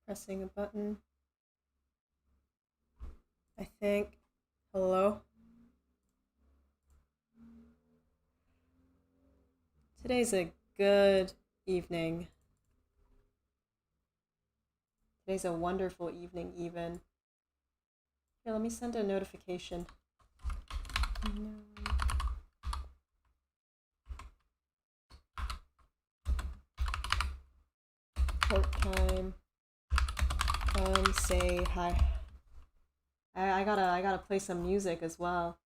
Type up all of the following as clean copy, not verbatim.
Pressing a button. I think. Hello? Today's a good evening. Today's a wonderful evening, even. Here, let me send a notification. No. Court time. Come say hi. I gotta play some music as well.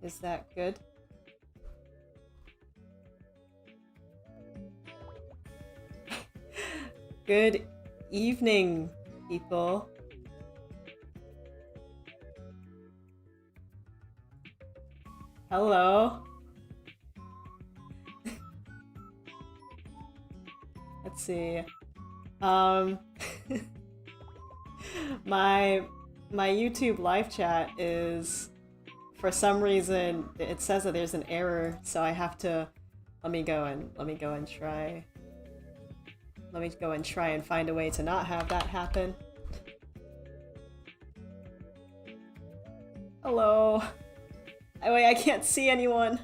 Is that good? Good evening, people. Hello. Let's see. my YouTube live chat is, for some reason, it says that there's an error, so I have to let me go and try. Let me go and try and find a way to not have that happen. Hello. Oh, wait, I can't see anyone.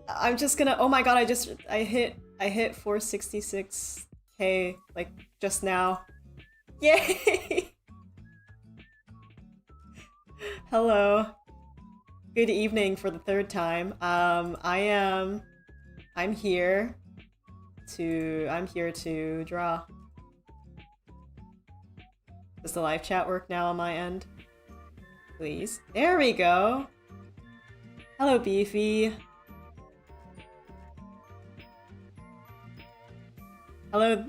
I'm just gonna. Oh my god! I hit 466k like just now. Yay! Hello. Good evening for the third time. I'm here to draw. Does the live chat work now on my end? Please. There we go. Hello, Beefy. Hello,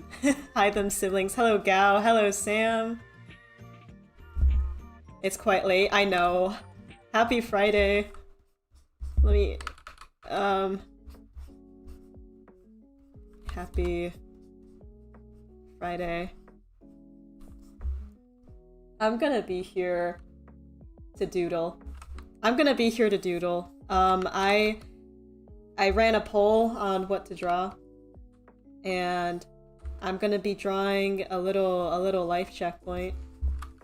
hi them siblings. Hello, Gao. Hello, Sam. It's quite late. I know. Happy Friday. Let me, happy Friday. I'm gonna be here to doodle. I ran a poll on what to draw, and I'm gonna be drawing a little life checkpoint,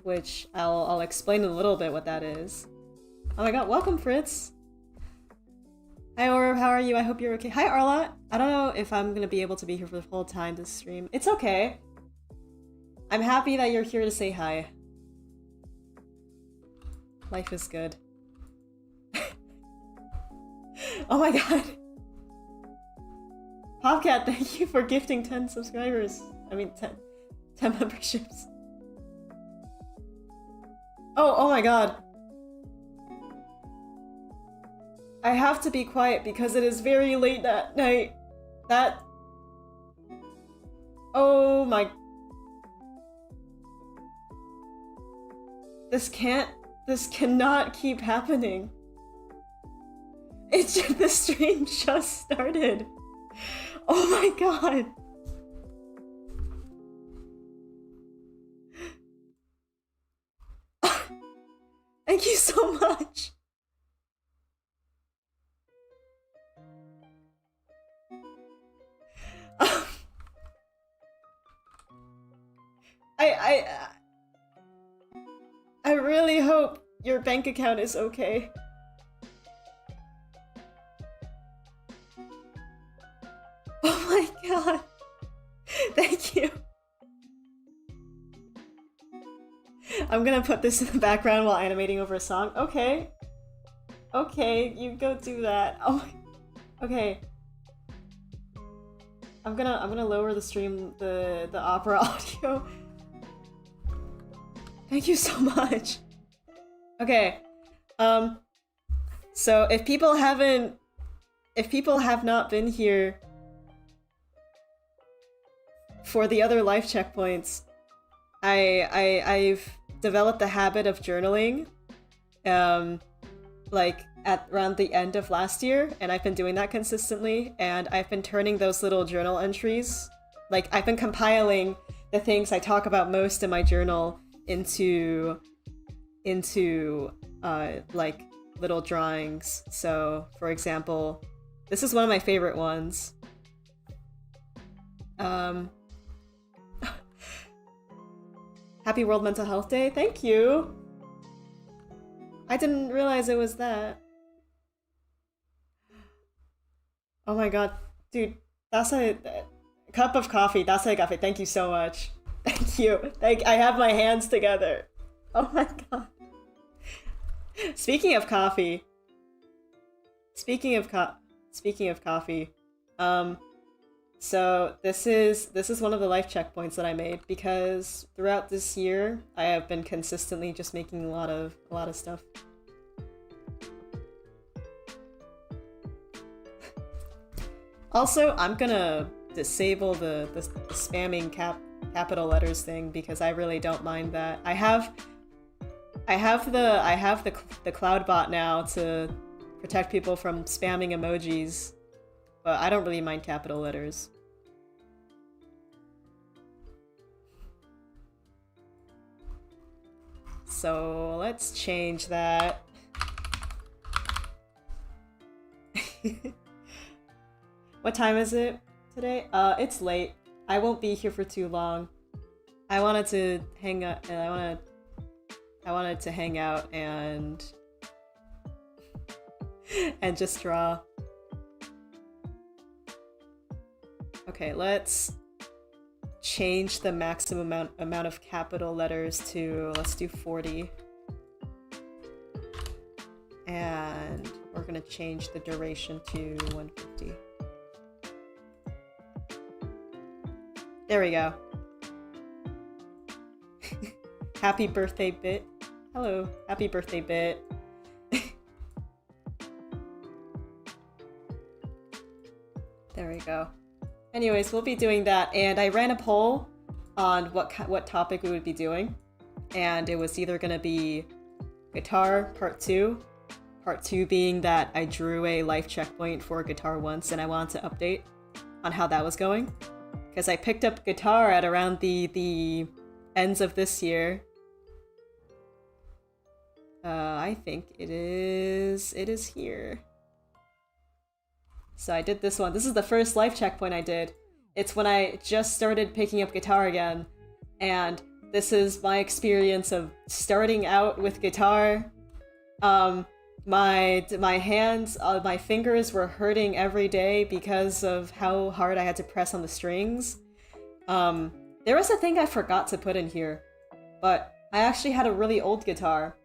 which I'll explain a little bit what that is. Oh my god, welcome, Fritz! Hi, Orb, how are you? I hope you're okay. Hi, Arlot! I don't know if I'm gonna be able to be here for the whole time this stream. It's okay. I'm happy that you're here to say hi. Life is good. Oh my god! Popcat, thank you for gifting 10 subscribers. I mean, 10 memberships. Oh my god. I have to be quiet because it is very late that night. Oh my... This cannot keep happening. It's just, the stream just started. Oh my god. Thank you so much. I really hope your bank account is okay. Oh my god. Thank you. I'm gonna put this in the background while animating over a song. Okay. Okay, you go do that. Oh my... Okay. I'm gonna lower the stream, the opera audio. Thank you so much. Okay. So if people have not been here for the other life checkpoints, I've developed the habit of journaling, like at around the end of last year, and I've been doing that consistently, and I've been turning those little journal entries, like I've been compiling the things I talk about most in my journal into like little drawings. So, for example, this is one of my favorite ones. Happy World Mental Health Day. Thank you. I didn't realize it was that. Oh my god, dude, that's a cup of coffee. That's a coffee. Thank you so much. Thank you. I have my hands together. Oh my god. Speaking of coffee. Speaking of coffee. So this is one of the life checkpoints that I made because throughout this year I have been consistently just making a lot of stuff. Also, I'm gonna disable the spamming capital letters thing because I really don't mind that. I have the cloud bot now to protect people from spamming emojis, but I don't really mind capital letters. So let's change that. What time is it today? It's late. I won't be here for too long. I wanted to hang up and I wanted to hang out and just draw. Okay, let's change the maximum amount of capital letters to, let's do 40. And we're gonna change the duration to 150. There we go. Happy birthday, Bit. Hello, happy birthday, Bit. There we go. Anyways, we'll be doing that, and I ran a poll on what topic we would be doing, and it was either gonna be guitar part 2 being that I drew a life checkpoint for guitar once, and I wanted to update on how that was going, because I picked up guitar at around the ends of this year. I think it is here. So I did this one. This is the first life checkpoint I did. It's when I just started picking up guitar again. And this is my experience of starting out with guitar. My hands, my fingers were hurting every day because of how hard I had to press on the strings. There was a thing I forgot to put in here, but I actually had a really old guitar.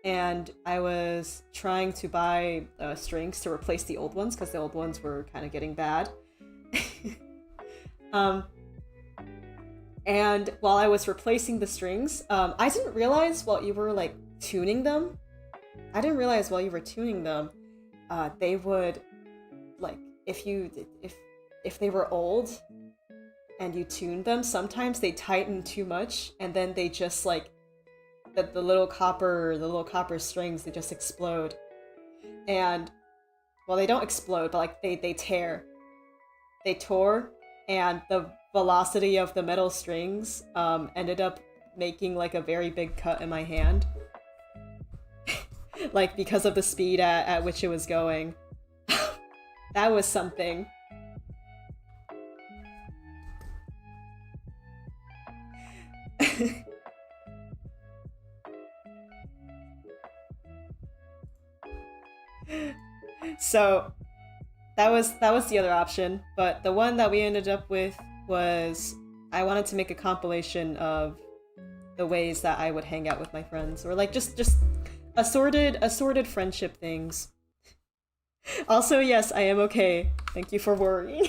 And I was trying to buy strings to replace the old ones because the old ones were kind of getting bad. And while I was replacing the strings, I didn't realize while you were like tuning them, they would, like, if they were old and you tuned them, sometimes they tighten too much and then they just like the little copper strings, they just explode. And well, they don't explode, but like they tear. They tore, and the velocity of the metal strings ended up making like a very big cut in my hand. Like because of the speed at which it was going. That was something. So that was the other option, but the one that we ended up with was I wanted to make a compilation of the ways that I would hang out with my friends, or like just assorted friendship things. Also, yes, I am okay. Thank you for worrying.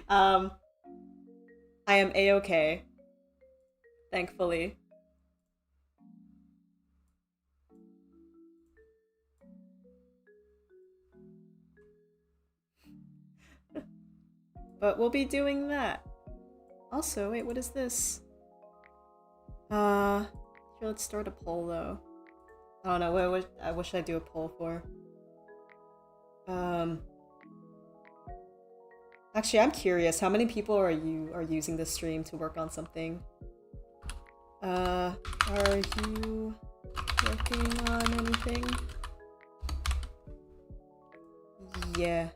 I am a-okay. Thankfully. But we'll be doing that. Also, wait, what is this? Here, let's start a poll though. I don't know, what should I do a poll for? Actually, I'm curious, how many people are using this stream to work on something? Are you working on anything? Yeah.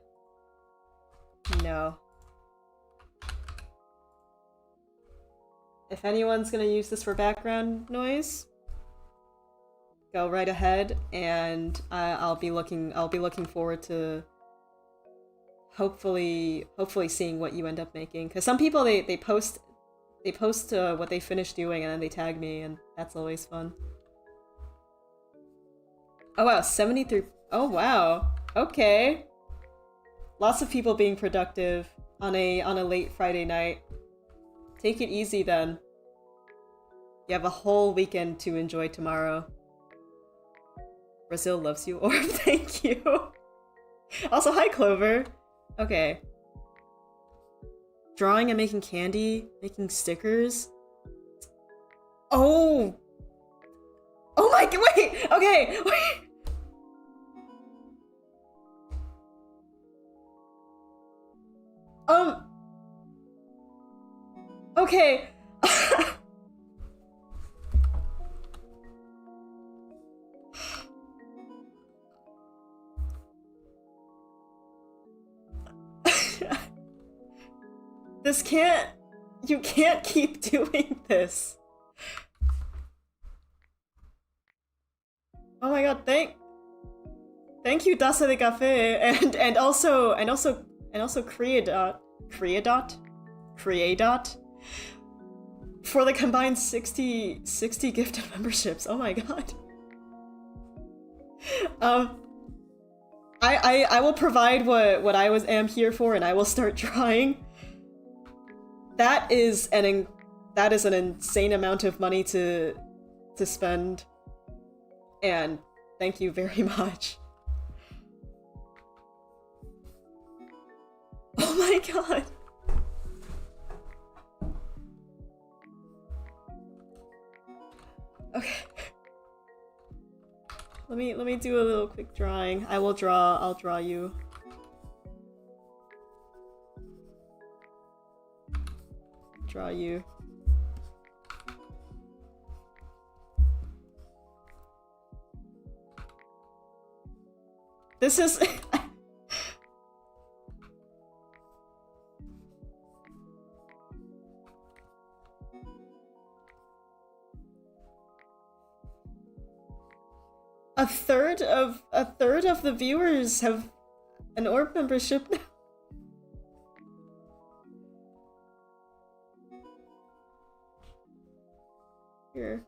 No. If anyone's gonna use this for background noise, go right ahead, and I'll be looking forward to hopefully seeing what you end up making. Because some people they post what they finish doing and then they tag me, and that's always fun. Oh wow, 73. Oh wow. Okay. Lots of people being productive on a late Friday night. Take it easy then. You have a whole weekend to enjoy tomorrow. Brazil loves you, Orb. Thank you. Also, hi Clover. Okay. Drawing and making candy, making stickers. Oh. Oh my god, wait. Okay, wait. Okay. This can't... You can't keep doing this. Oh my god, thank you, Dasa de Cafe, and also Creadot for the combined 60 gifted memberships. Oh my god. I will provide what I am here for, and I will start drawing. That is an insane amount of money to spend, and thank you very much. Oh my god. Okay. Let me do a little quick drawing. I'll draw you. Draw you. This is a third of the viewers have an orb membership now. Here.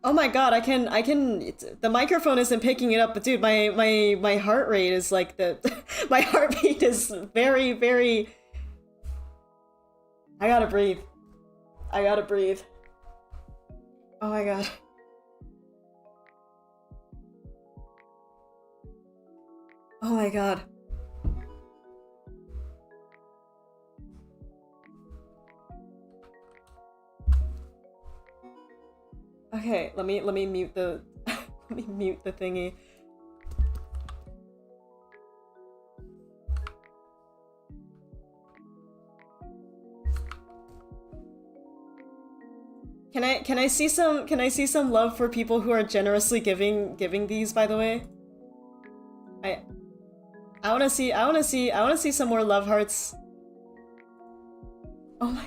Oh my god, I can the microphone isn't picking it up, but dude, my heart rate is like my heartbeat is very, very... I gotta breathe. Oh my god. Oh my god. Okay, let me mute the let me mute the thingy. Can I see some love for people who are generously giving these, by the way? I wanna see some more love hearts. Oh my.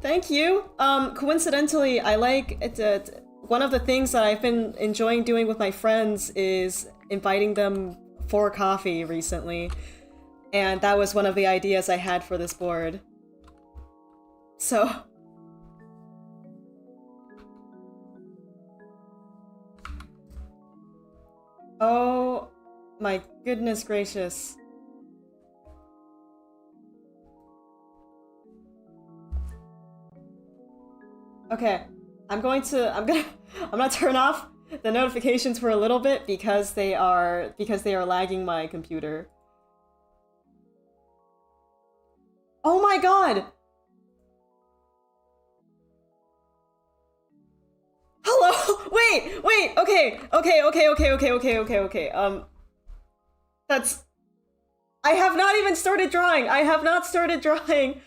Thank you. Coincidentally, I like it. One of the things that I've been enjoying doing with my friends is inviting them for coffee recently, and that was one of the ideas I had for this board. So. Oh my goodness gracious. Okay, I'm gonna turn off the notifications for a little bit because they are lagging my computer. Oh my god! Hello! Wait! Okay. That's... I have not even started drawing! I have not started drawing!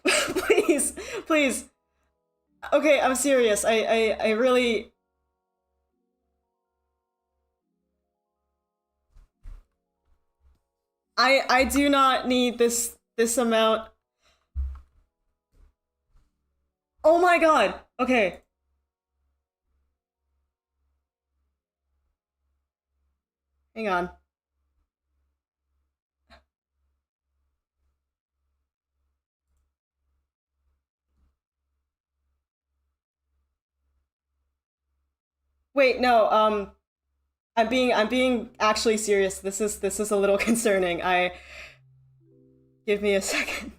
Please, please. Okay, I'm serious. I really... I do not need this amount. Oh my god! Okay. Hang on. Wait, no, I'm being actually serious. This is a little concerning. Give me a second.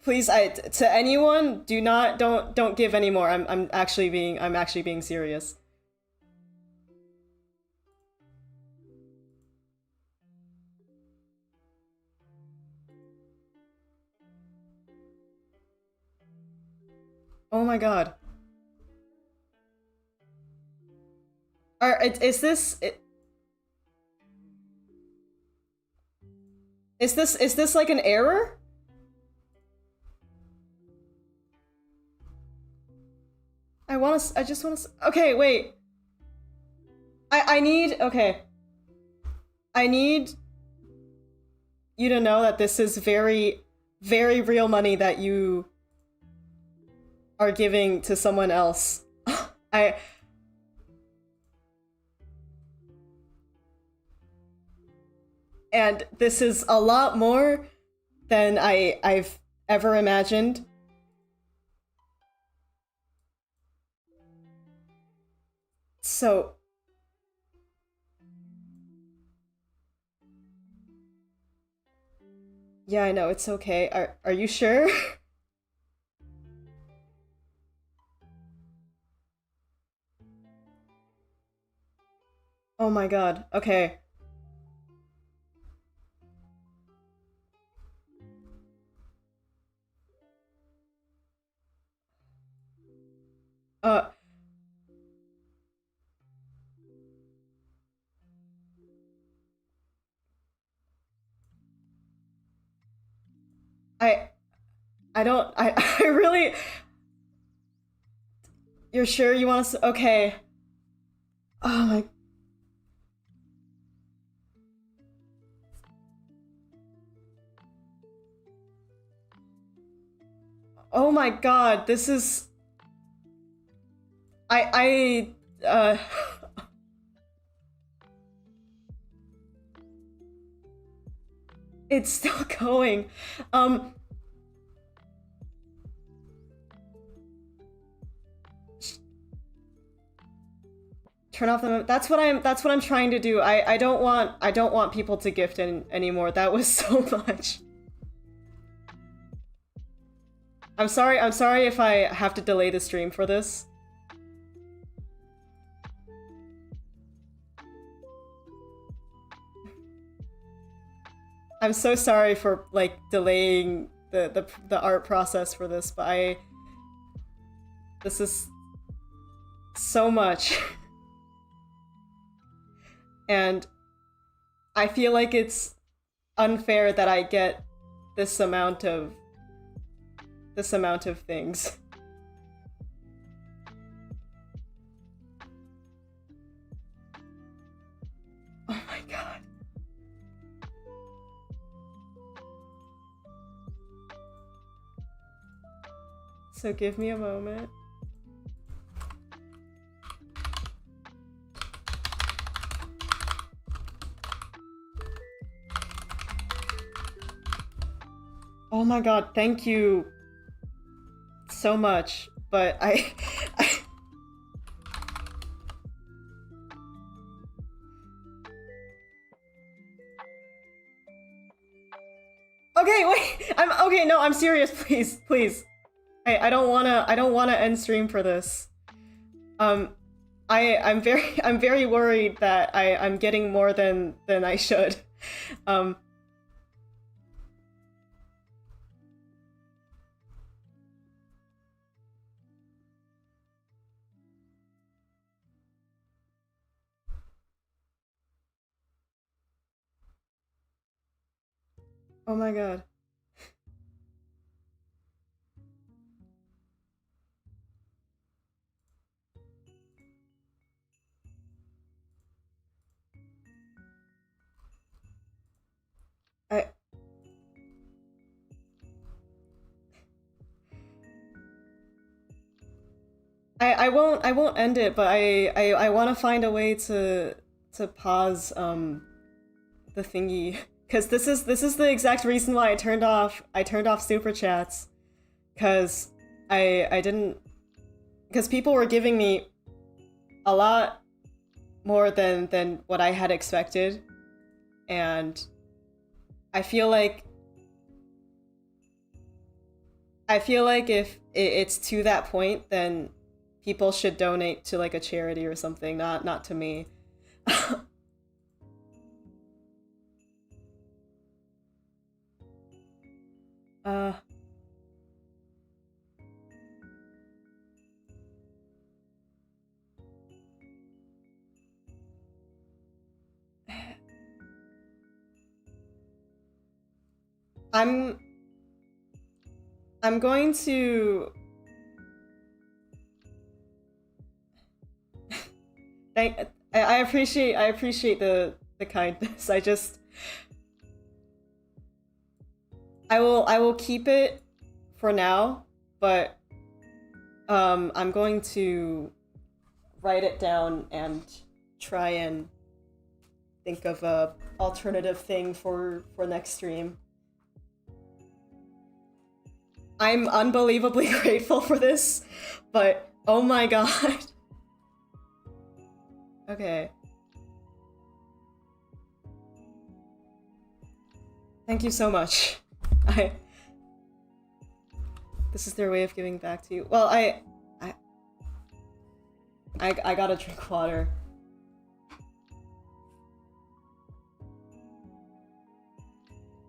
Please, to anyone, don't give any more. I'm actually being serious. Oh my god. Is this is this like an error? I just want to. Okay, wait. I need. Okay. I need you to know that this is very, very real money that you are giving to someone else. I. And this is a lot more than I've ever imagined. So, yeah, I know, it's okay. Are you sure? Oh my god. Okay. Uh I I don't I really... You're sure you want to... Okay. Oh my... Oh my god, this is... I it's still going. Um Turn off the... That's what I'm trying to do. I don't want people to gift anymore. That was so much. I'm sorry if I have to delay the stream for this. I'm so sorry for like delaying the art process for this, but this is so much. And I feel like it's unfair that I get this amount of things. Oh my god. So give me a moment. Oh my god, thank you so much, but I Okay, wait. I'm okay, no, I'm serious, please, please. I don't wanna end stream for this. Um I'm very worried that I'm getting more than I should. Um Oh my god. I I won't end it, but I want to find a way to pause the thingy because this is the exact reason why I turned off super chats because I didn't because people were giving me a lot more than what I had expected, and I feel like if it's to that point, then people should donate to like a charity or something, not to me. uh, I'm I'm going to thank. I appreciate the kindness. I will keep it for now, but I'm going to write it down and try and think of a alternative thing for next stream. I'm unbelievably grateful for this, but oh my god. Okay. Thank you so much. I This is their way of giving back to you. Well, I I gotta drink water.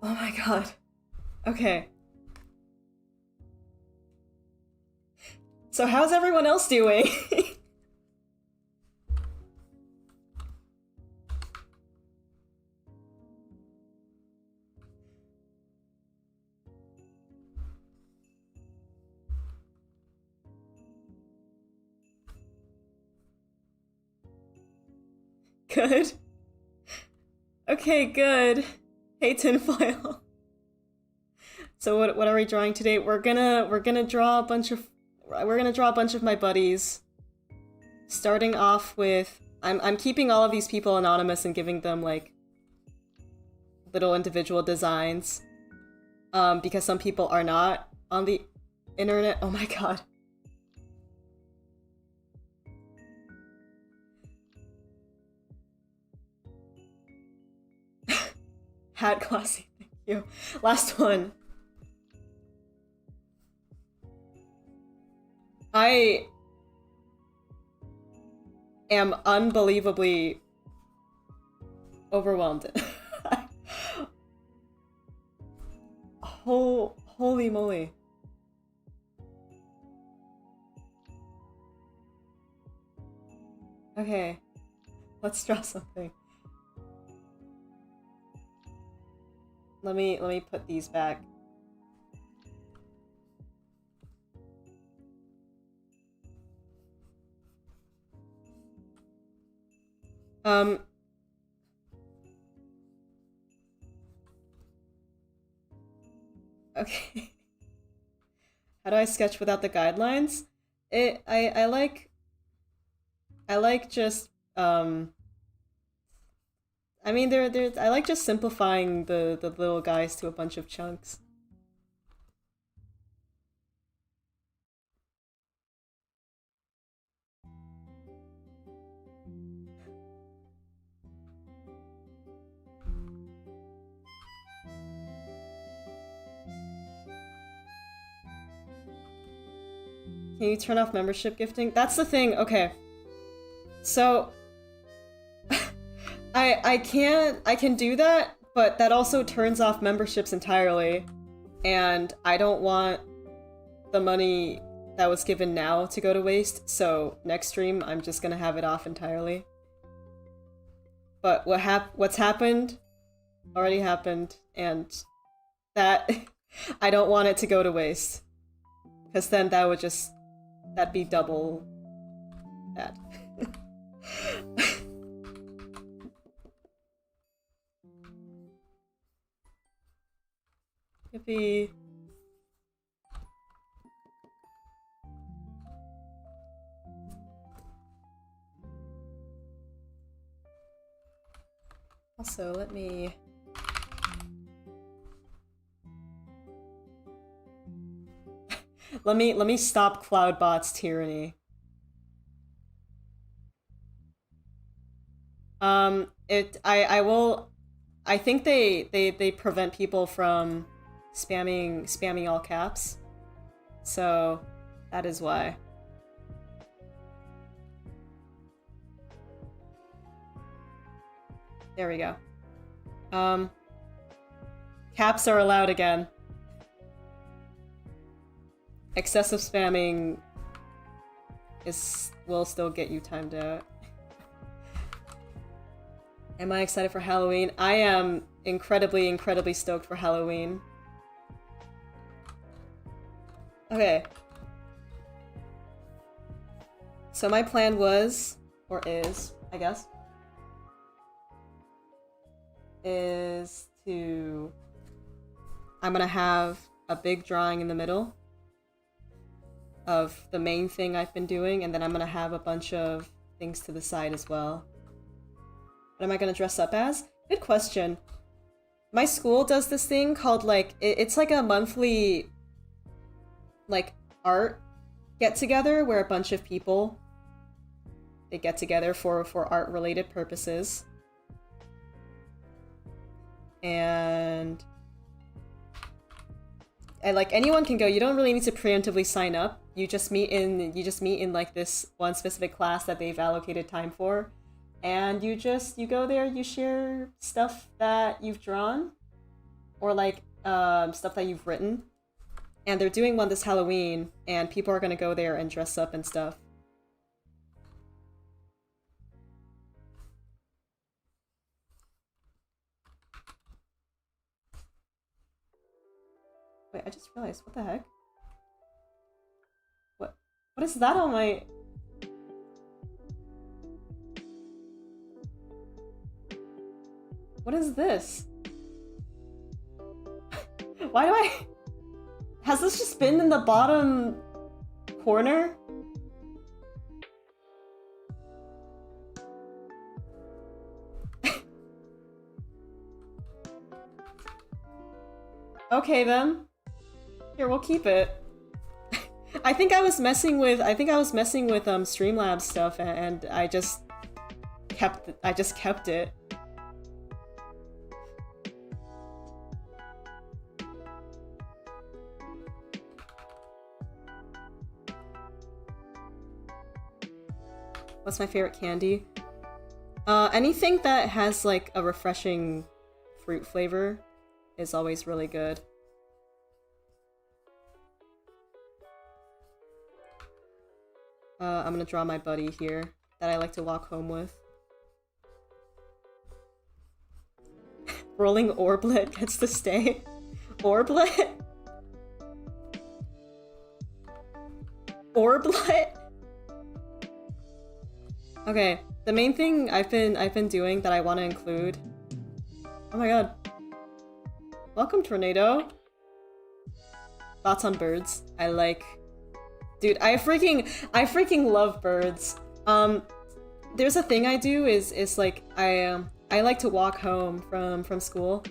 Oh my god. Okay. So how's everyone else doing? Good. Okay, good. Hey, tinfoil. So what are we drawing today? We're gonna draw a bunch of my buddies. Starting off with I'm keeping all of these people anonymous and giving them like little individual designs. Because some people are not on the internet. Oh my god. Hat classy, thank you. Last one. I am unbelievably overwhelmed. Holy moly. Okay, let's draw something. Let me put these back. Okay. How do I sketch without the guidelines? I like just I mean there I like just simplifying the little guys to a bunch of chunks. Can you turn off membership gifting? That's the thing. Okay. So I can do that, but that also turns off memberships entirely. And I don't want the money that was given now to go to waste, so next stream I'm just gonna have it off entirely. But what's happened already happened, and that I don't want it to go to waste. Because then that'd be double bad. Yippee. Also, let me... let me stop Cloudbot's tyranny. I think they prevent people from spamming all caps. So that is why. There we go. Caps are allowed again. Excessive spamming will still get you timed out. Am I excited for Halloween? I am incredibly, incredibly stoked for Halloween. Okay. So my plan was, or is, I guess, is to... I'm gonna have a big drawing in the middle of the main thing I've been doing, and then I'm gonna have a bunch of things to the side as well. What am I gonna dress up as? Good question. My school does this thing called, like, it's like a monthly, like, art get-together where a bunch of people, they get together for art-related purposes. And like anyone can go. You don't really need to preemptively sign up. You just meet in like this one specific class that they've allocated time for, and you go there. You share stuff that you've drawn, or like stuff that you've written. And they're doing one this Halloween, and people are gonna go there and dress up and stuff. Wait, I just realized, what the heck? What is that on my... What is this? Why do I... Has this just been in the bottom corner? Okay then. Here, we'll keep it. I think I was messing with Streamlabs stuff, and I just kept it. What's my favorite candy? Anything that has like a refreshing fruit flavor is always really good. I'm gonna draw my buddy here that I like to walk home with. Rolling Orblet gets to stay. Orblet? Orblet? Okay, the main thing I've been doing that I want to include... Oh my god. Welcome, Tornado. Thoughts on birds? I like... Dude, I freaking love birds. There's a thing I do is like, I like to walk home from school,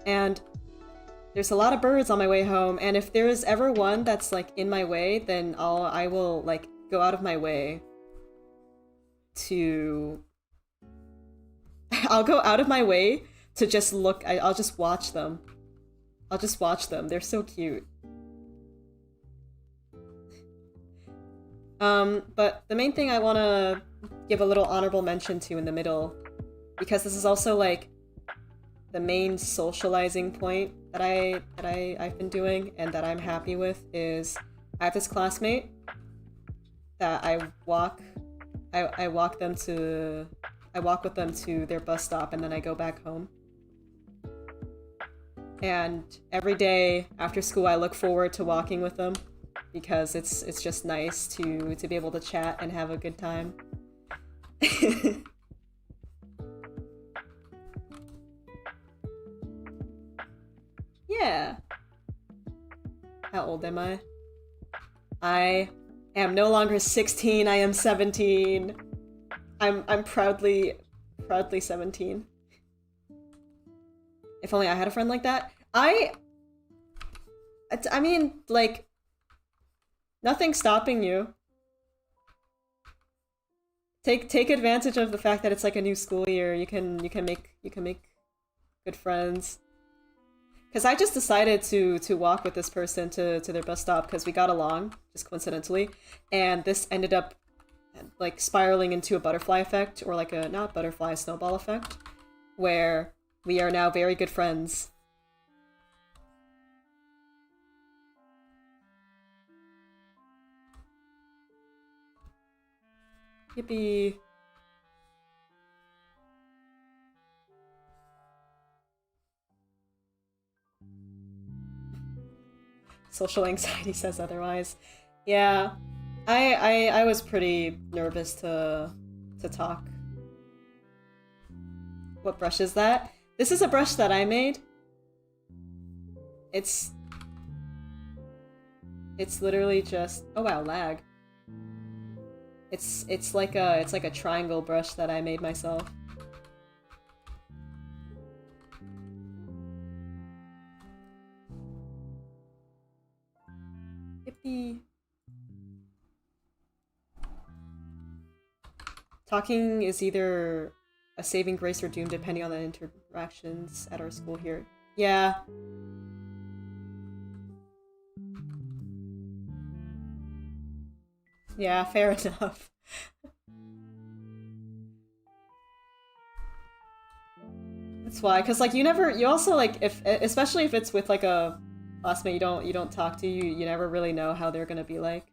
and there's a lot of birds on my way home, and if there is ever one that's like in my way, then I will like go out of my way to... I'll go out of my way to just look, I'll just watch them. I'll just watch them. They're so cute. But the main thing I want to give a little honorable mention to in the middle, because this is also like the main socializing point that I've been doing and that I'm happy with, is I have this classmate that I walk with them to their bus stop, and then I go back home. And every day after school I look forward to walking with them because it's just nice to be able to chat and have a good time. Yeah. How old am I? I am no longer 16, I am 17. I'm proudly 17. If only I had a friend like that. I mean, like, nothing's stopping you. Take advantage of the fact that it's like a new school year. You can make good friends. Because I just decided to walk with this person to their bus stop because we got along, just coincidentally, and this ended up like spiraling into a butterfly effect, or like a not butterfly, snowball effect, where we are now very good friends. Yippee. Social anxiety says otherwise. Yeah, I was pretty nervous to talk. What brush is that? This is a brush that I made. It's literally just, oh wow, lag. It's like a triangle brush that I made myself. Yippee. Talking is either a saving grace or doom depending on the interactions at our school here. Yeah. Yeah, fair enough. That's why, cause like you also like especially if it's with like a classmate you don't talk to, you never really know how they're gonna be like.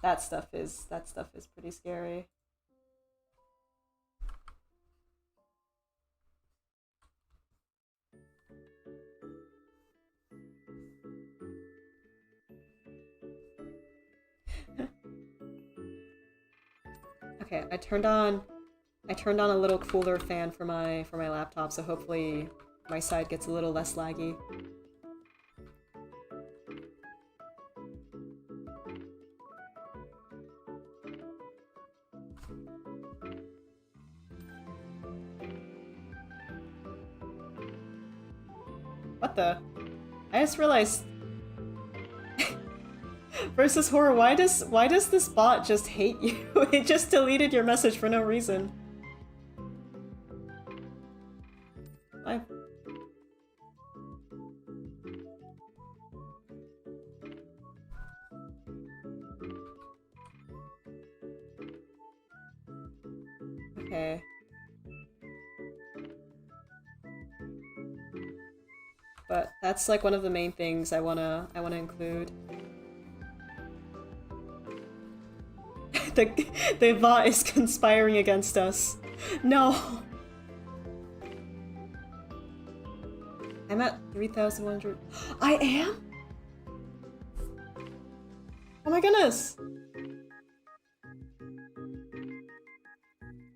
That stuff is pretty scary. Okay, I turned on a little cooler fan for my laptop, so hopefully my side gets a little less laggy. What the? I just realized versus horror, why does this bot just hate you? It just deleted your message for no reason. I... Okay. But that's like one of the main things I wanna include. The bot is conspiring against us. No! I'm at 3,100. I am? Oh my goodness!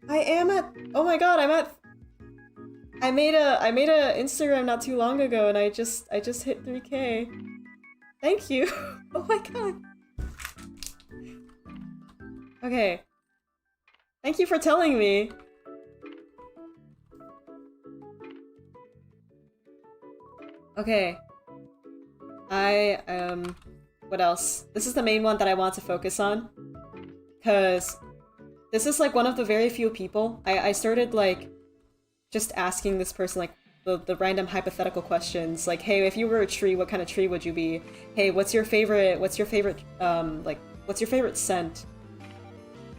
I am at. Oh my god! I'm at. I made a Instagram not too long ago, and I just hit 3K. Thank you. Oh my god. Okay. Thank you for telling me. Okay. What else? This is the main one that I want to focus on. Cause this is like one of the very few people. I started like just asking this person like the random hypothetical questions, like, hey, if you were a tree, what kind of tree would you be? Hey, what's your favorite like what's your favorite scent?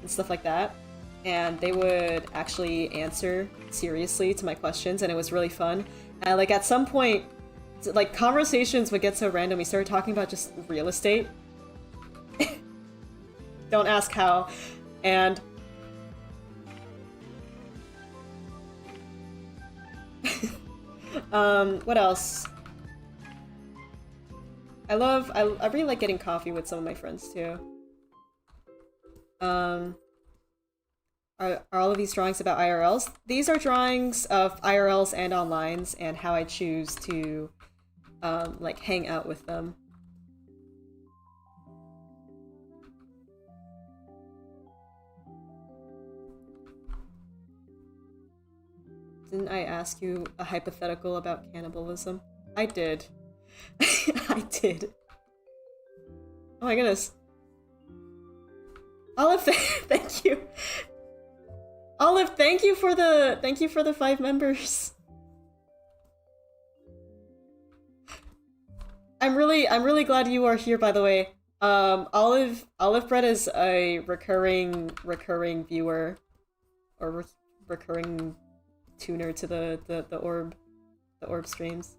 And stuff like that. And they would actually answer seriously to my questions, and it was really fun. And like at some point, like conversations would get so random, we started talking about just real estate. Don't ask how. And What else? I really like getting coffee with some of my friends too. Are all of these drawings about IRLs? These are drawings of IRLs and onlines and how I choose to like hang out with them. Didn't I ask you a hypothetical about cannibalism? I did. I did. Oh my goodness. Olive, thank you. Olive, thank you for the 5 members. I'm really glad you are here, by the way. Olive Bread is a recurring viewer or recurring tuner to the orb streams.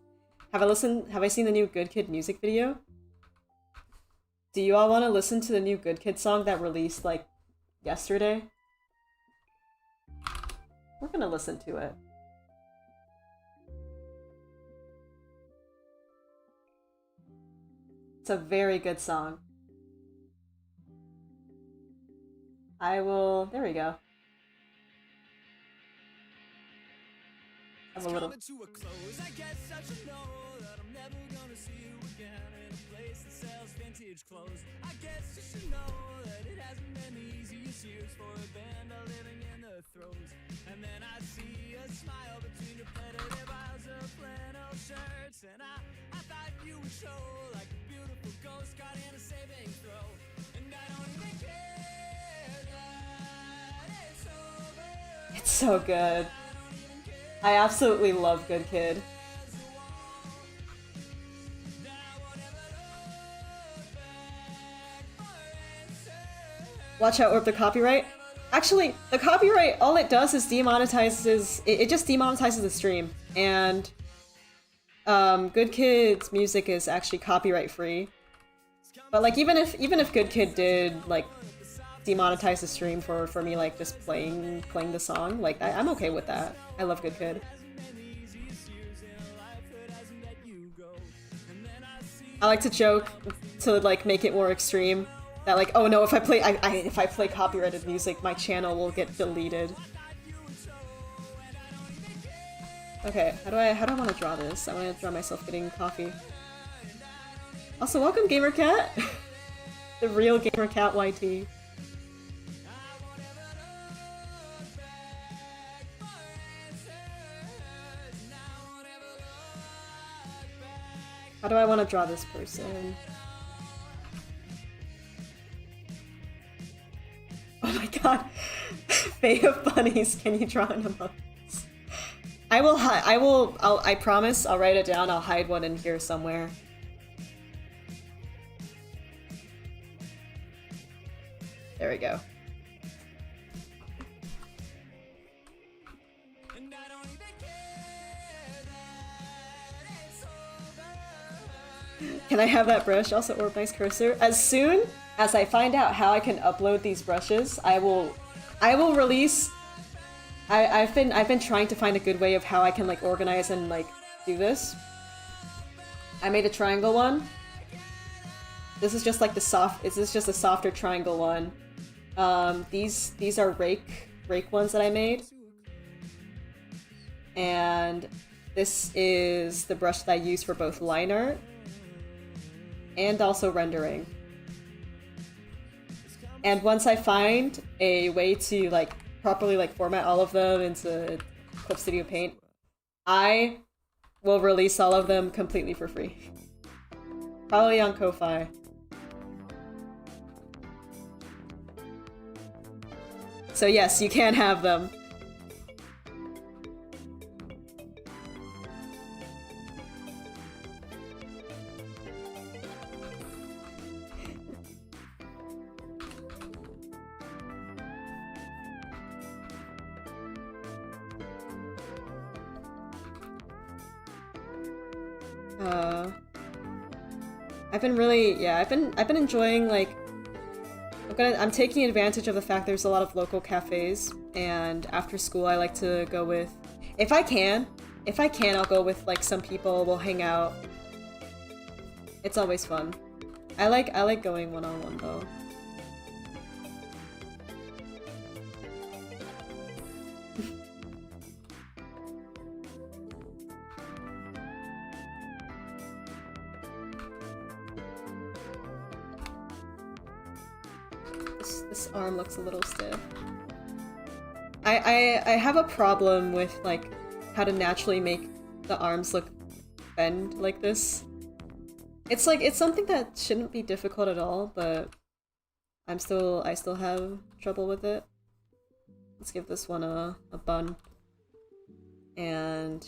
Have I seen the new Good Kid music video? Do you all want to listen to the new Good Kid song that released like yesterday? We're gonna listen to it. It's a very good song. There we go. Have a little. To a close. I guess I should know that I'm never gonna see you again in a place that sells vintage clothes. I guess you should know that it hasn't been the easiest years for a band living in the throes. And then I see a smile between repetitive aisles of flannel shirts, and I thought you would show like a beautiful ghost caught in a saving throw. And I don't even care that it's over. It's so good. I absolutely love Good Kid. Watch out, Orb, the copyright. Actually, the copyright, all it does is demonetizes. It just demonetizes the stream, and Good Kid's music is actually copyright free. But like, even if Good Kid did like demonetize the stream for me like just playing the song, like I'm okay with that. I love Good Kid. I like to joke to like make it more extreme that like, oh no, if I play copyrighted music, my channel will get deleted. Okay, how do I want to draw this? I want to draw myself getting coffee. Also, welcome GamerCat, the real GamerCat YT. How do I want to draw this person? Oh my god. Fae of Bunnies, can you draw an Among Us? I promise, I'll write it down, I'll hide one in here somewhere. There we go. Can I have that brush? Also, Orb, nice cursor. As soon as I find out how I can upload these brushes, I will release. I've been trying to find a good way of how I can like organize and like do this. I made a triangle one. This is just like this is just a softer triangle one. These are rake ones that I made. And this is the brush that I use for both line art and also rendering. And once I find a way to like properly like format all of them into Clip Studio Paint, I will release all of them completely for free. Probably on Ko-Fi. So yes, you can have them. I've been enjoying like I'm taking advantage of the fact there's a lot of local cafes, and after school I like to go with, if I can, If I can, I'll go with like some people, we'll hang out. It's always fun. I like going one-on-one though. This arm looks a little stiff. I have a problem with like how to naturally make the arms look bend like this. It's like it's something that shouldn't be difficult at all, but I still have trouble with it. Let's give this one a bun. And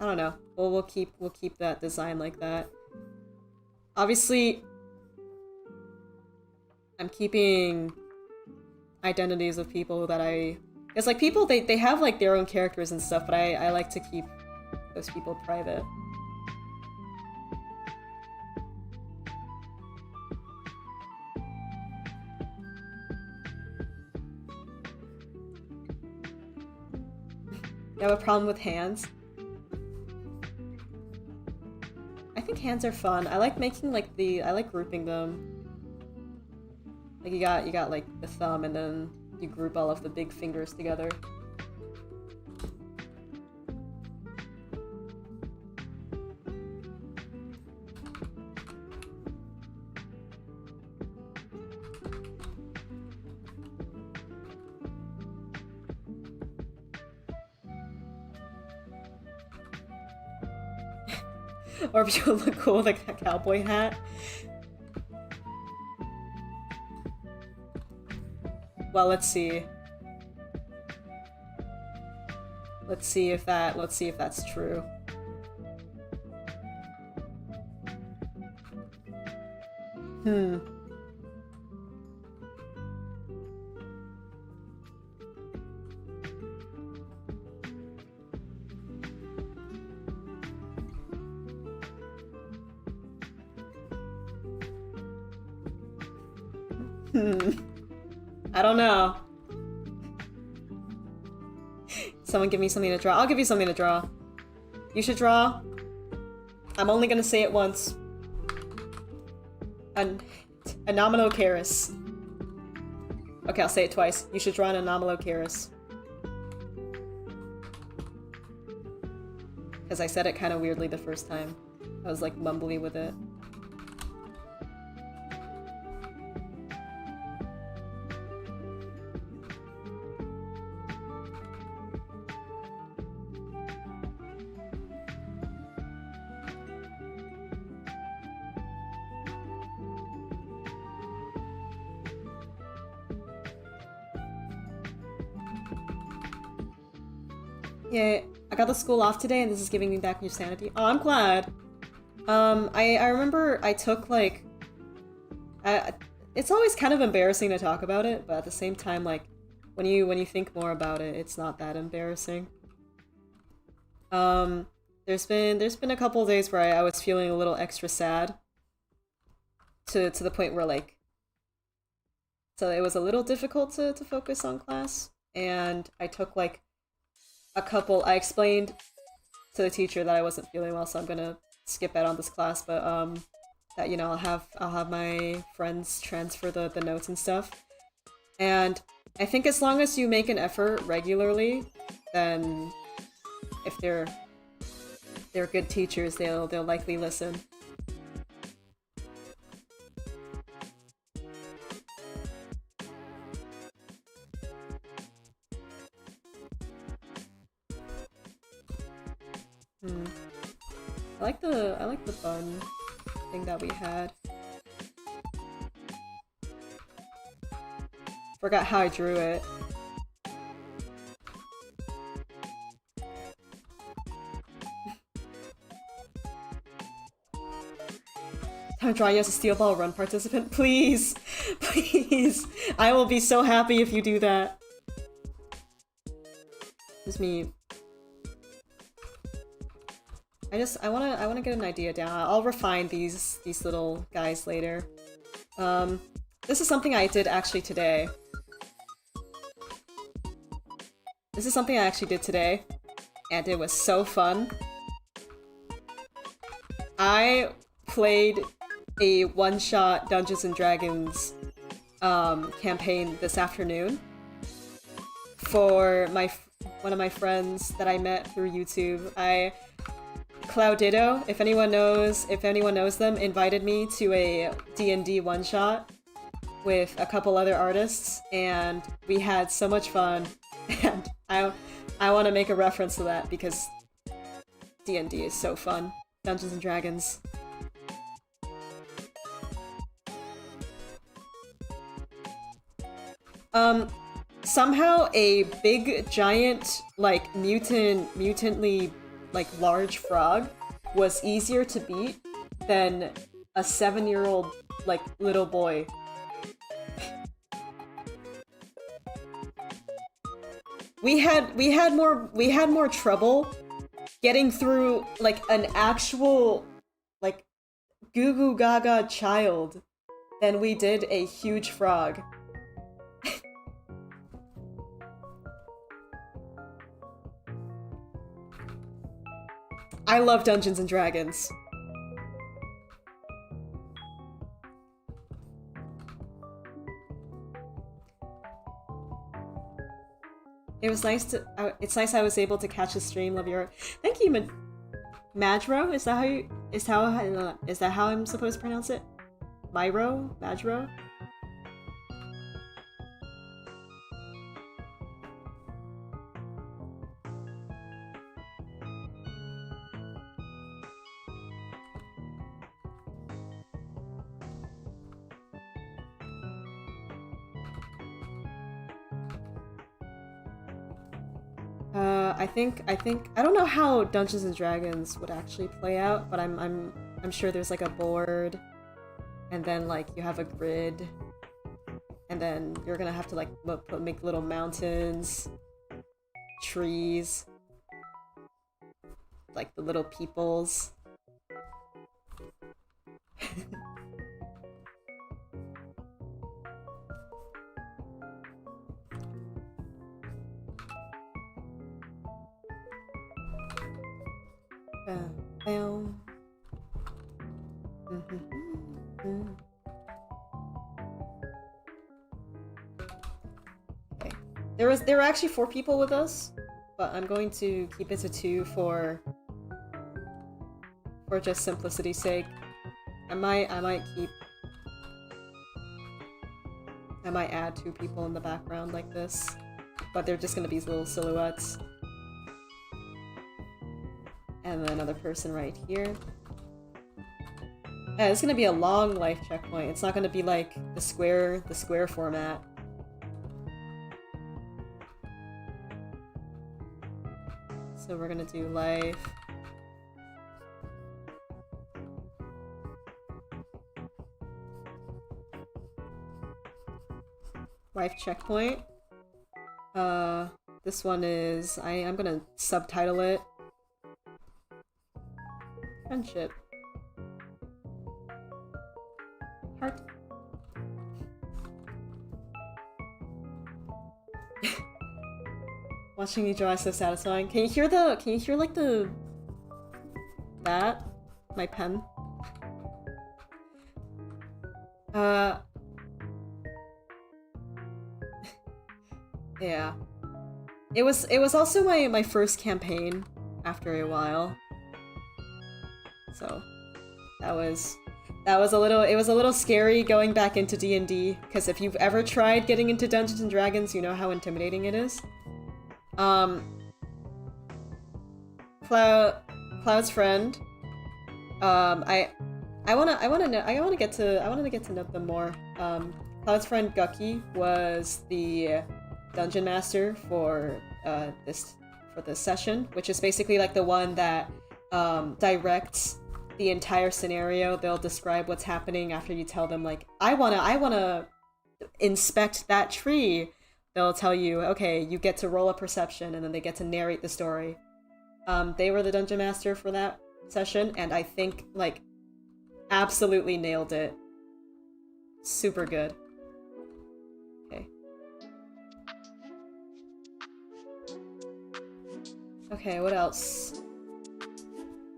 I don't know. We'll keep that design like that. Obviously I'm keeping identities of people that it's like people, they have like their own characters and stuff, but I like to keep those people private. You have a problem with hands? I think hands are fun. I like making like I like grouping them. Like you got like the thumb and then you group all of the big fingers together. Or if you look cool with like a cowboy hat. Well, let's see. Let's see if that's true. I don't know. Someone give me something to draw. I'll give you something to draw. You should draw. I'm only gonna say it once. An Anomalocaris. Okay, I'll say it twice. You should draw an Anomalocaris. Because I said it kind of weirdly the first time. I was like mumbly with it. Yeah, I got the school off today and this is giving me back new sanity. Oh, I'm glad. I remember I took like... it's always kind of embarrassing to talk about it, but at the same time, like, when you think more about it, it's not that embarrassing. There's been a couple of days where I was feeling a little extra sad. To the point where, like... So it was a little difficult to focus on class, and I took, like, I explained to the teacher that I wasn't feeling well, so I'm gonna skip out on this class, but that, you know, I'll have my friends transfer the notes and stuff. And I think as long as you make an effort regularly, then if they're good teachers, they'll likely listen. I like the bun thing that we had. Forgot how I drew it. Time to draw you as a steel ball run participant, please! Please! I will be so happy if you do that. Just me. I wanna get an idea down. I'll refine these little guys later. This is something I did actually today. This is something I actually did today, and it was so fun. I played a one-shot Dungeons and Dragons campaign this afternoon for one of my friends that I met through YouTube. Clouditto, if anyone knows them, invited me to a D&D one-shot with a couple other artists, and we had so much fun. And I want to make a reference to that because D&D is so fun. Dungeons and Dragons. Somehow a big, giant, like, mutantly, like, large frog was easier to beat than a 7-year-old, like, little boy. We had more trouble getting through, like, an actual, like, goo goo gaga child than we did a huge frog. I love Dungeons and Dragons. It was nice to. It's nice I was able to catch a stream. Love your. Thank you, Madro. Is that how you? Is that how I'm supposed to pronounce it? Madro. I don't know how Dungeons and Dragons would actually play out, but I'm sure there's like a board, and then like you have a grid, and then you're gonna have to like make little mountains, trees, like the little peoples. Okay. There were actually 4 people with us, but I'm going to keep it to 2 for just simplicity's sake. I might add 2 people in the background like this, but they're just gonna be little silhouettes. And then another person right here. Yeah, it's gonna be a long life checkpoint. It's not gonna be like the square format. So we're gonna do life. Life checkpoint. This one is I'm gonna subtitle it Friendship. Heart. Watching you draw is so satisfying. Can you hear like that? My pen? Yeah. It was also my first campaign after a while. So that was a little scary going back into D&D, because if you've ever tried getting into Dungeons and Dragons, you know how intimidating it is. Cloud's friend. I wanna get to know them more. Cloud's friend Gucky was the dungeon master for this session, which is basically like the one that directs the entire scenario. They'll describe what's happening after you tell them, like, I wanna inspect that tree. They'll tell you, okay, you get to roll a perception, and then they get to narrate the story. They were the dungeon master for that session, and I think, like, absolutely nailed it. Super good. Okay. Okay, what else?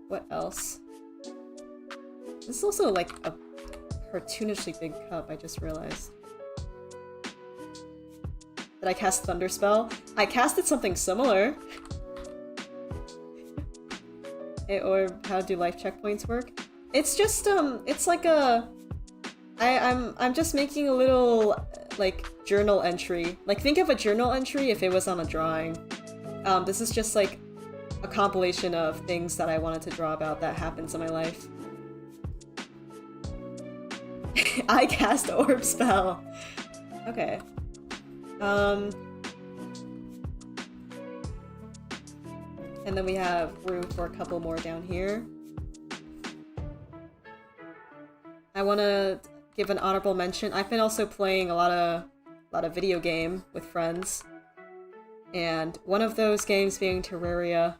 What else? This is also like a cartoonishly big cup, I just realized. Did I cast Thunder Spell? I casted something similar. Or how do life checkpoints work? It's just, it's like a... I'm just making a little, like, journal entry. Like, think of a journal entry if it was on a drawing. This is just, like, a compilation of things that I wanted to draw about that happens in my life. I cast Orb Spell! Okay. And then we have room for a couple more down here. I want to give an honorable mention. I've been also playing a lot of video game with friends, and one of those games being Terraria.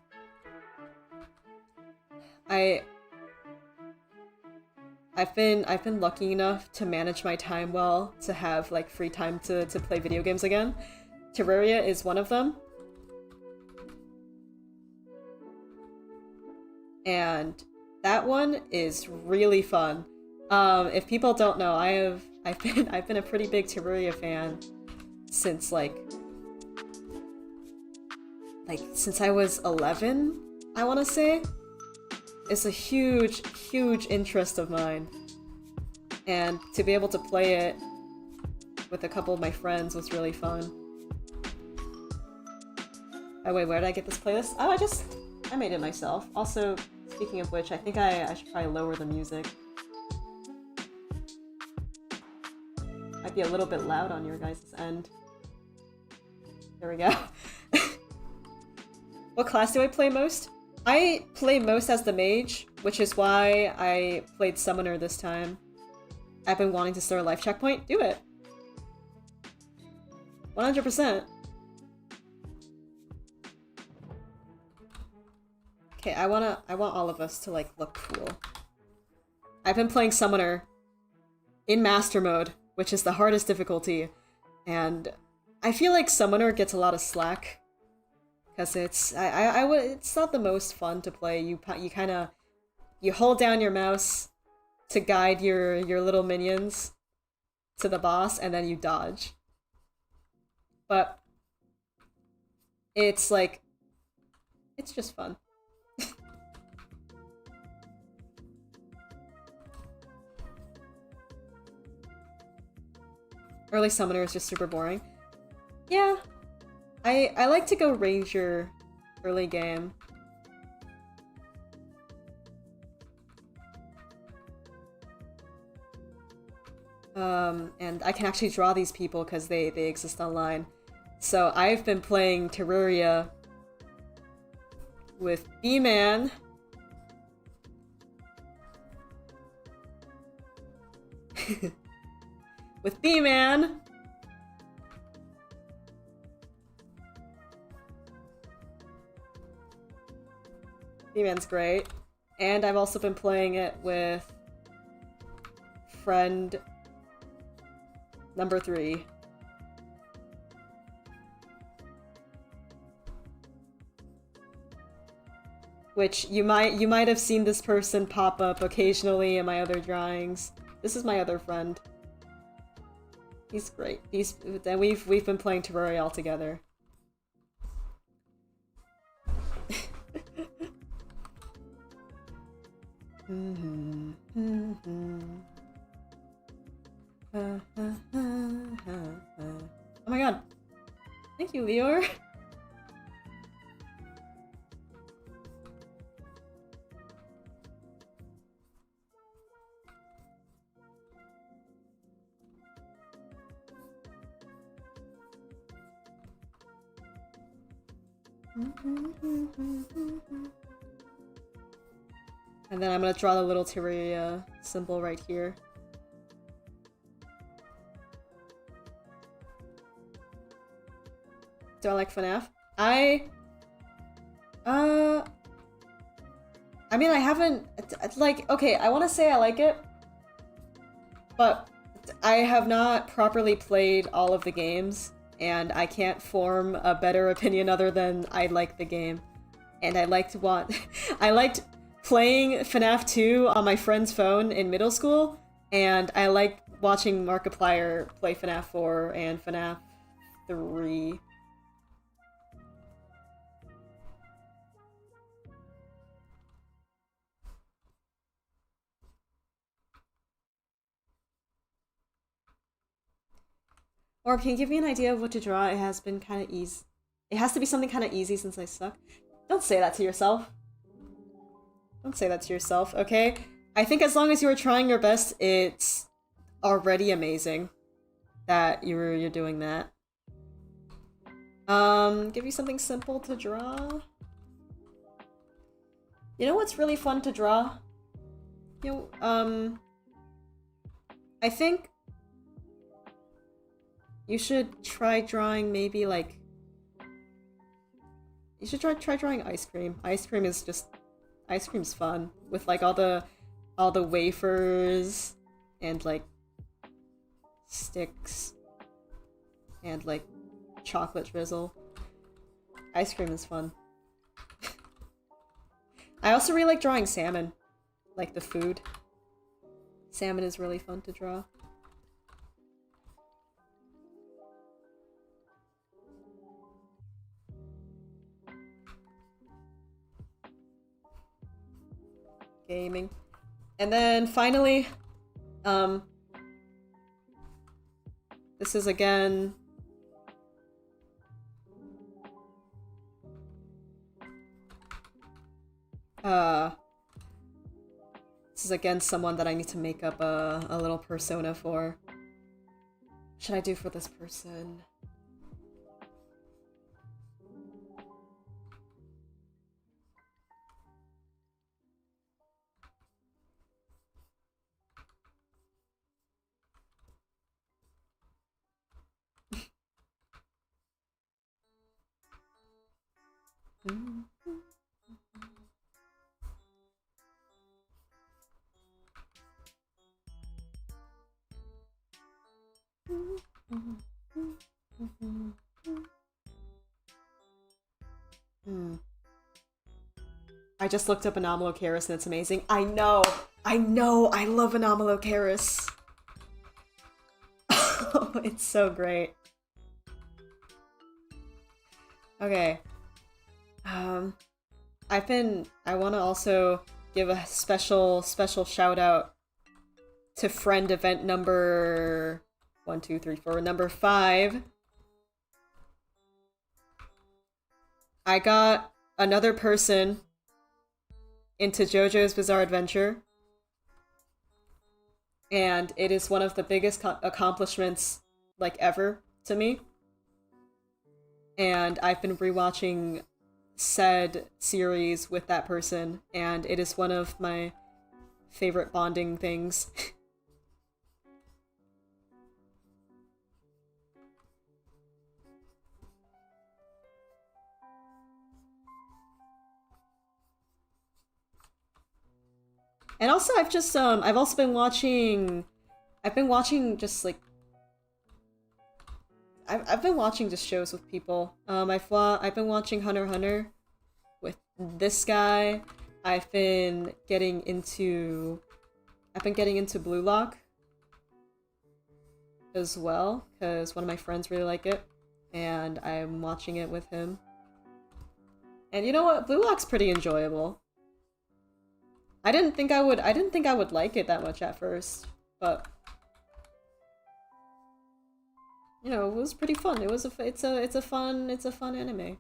I've been lucky enough to manage my time well to have like free time to play video games again. Terraria is one of them. And that one is really fun. If people don't know, I've been a pretty big Terraria fan since since I was 11, I want to say. It's a huge interest of mine. And to be able to play it with a couple of my friends was really fun. Oh wait, where did I get this playlist? Oh, I made it myself. Also, speaking of which, I think I should probably lower the music. Might be a little bit loud on your guys' end. There we go. What class do I play most? I play most as the mage, which is why I played Summoner this time. I've been wanting to start a life checkpoint. Do it! 100%. Okay, I want all of us to, like, look cool. I've been playing Summoner in Master Mode, which is the hardest difficulty, and I feel like Summoner gets a lot of slack. Because it's not the most fun to play. You hold down your mouse to guide your little minions to the boss, and then you dodge. But it's like, it's just fun. Early Summoner is just super boring. Yeah. I like to go Ranger early game. And I can actually draw these people because they exist online. So I've been playing Terraria with B-Man. With B-Man. B-Man's great. And I've also been playing it with friend number 3. Which you might have seen this person pop up occasionally in my other drawings. This is my other friend. He's great. Then we've been playing Terraria all together. Oh my god. Thank you, Leor. And then I'm gonna draw the little Terraria symbol right here. Do I like FNAF? I mean, I haven't, like, okay, I want to say I like it, but I have not properly played all of the games, and I can't form a better opinion other than I like the game. and I liked I liked playing FNAF 2 on my friend's phone in middle school, and I liked watching Markiplier play FNAF 4 and FNAF 3. Or can you give me an idea of what to draw? It has been kind of easy. It has to be something kind of easy since I suck. Don't say that to yourself. Don't say that to yourself, okay? I think as long as you are trying your best, it's already amazing that you're doing that. Give you something simple to draw. You know what's really fun to draw? You know, I think you should try drawing maybe like... You should try drawing ice cream. Ice cream is just... Ice cream's fun. With like all the wafers and like sticks and like chocolate drizzle. Ice cream is fun. I also really like drawing salmon. Like the food. Salmon is really fun to draw. Gaming. And then finally, this is again... This is again someone that I need to make up a little persona for. What should I do for this person? I just looked up Anomalocaris and it's amazing. I know, I love Anomalocaris. Oh, it's so great. Okay. I want to also give a special shout out to friend event number 1, 2, 3, 4, number 5. I got another person into JoJo's Bizarre Adventure, and it is one of the biggest accomplishments like ever to me. And I've been rewatching said series with that person, and it is one of my favorite bonding things. And also I've just I've also been watching just like I've been watching just shows with people. I've been watching Hunter x Hunter with this guy. I've been getting into Blue Lock as well, because one of my friends really like it, and I'm watching it with him. And you know what? Blue Lock's pretty enjoyable. I didn't think I would like it that much at first, but you know, it was pretty fun. It's a fun anime.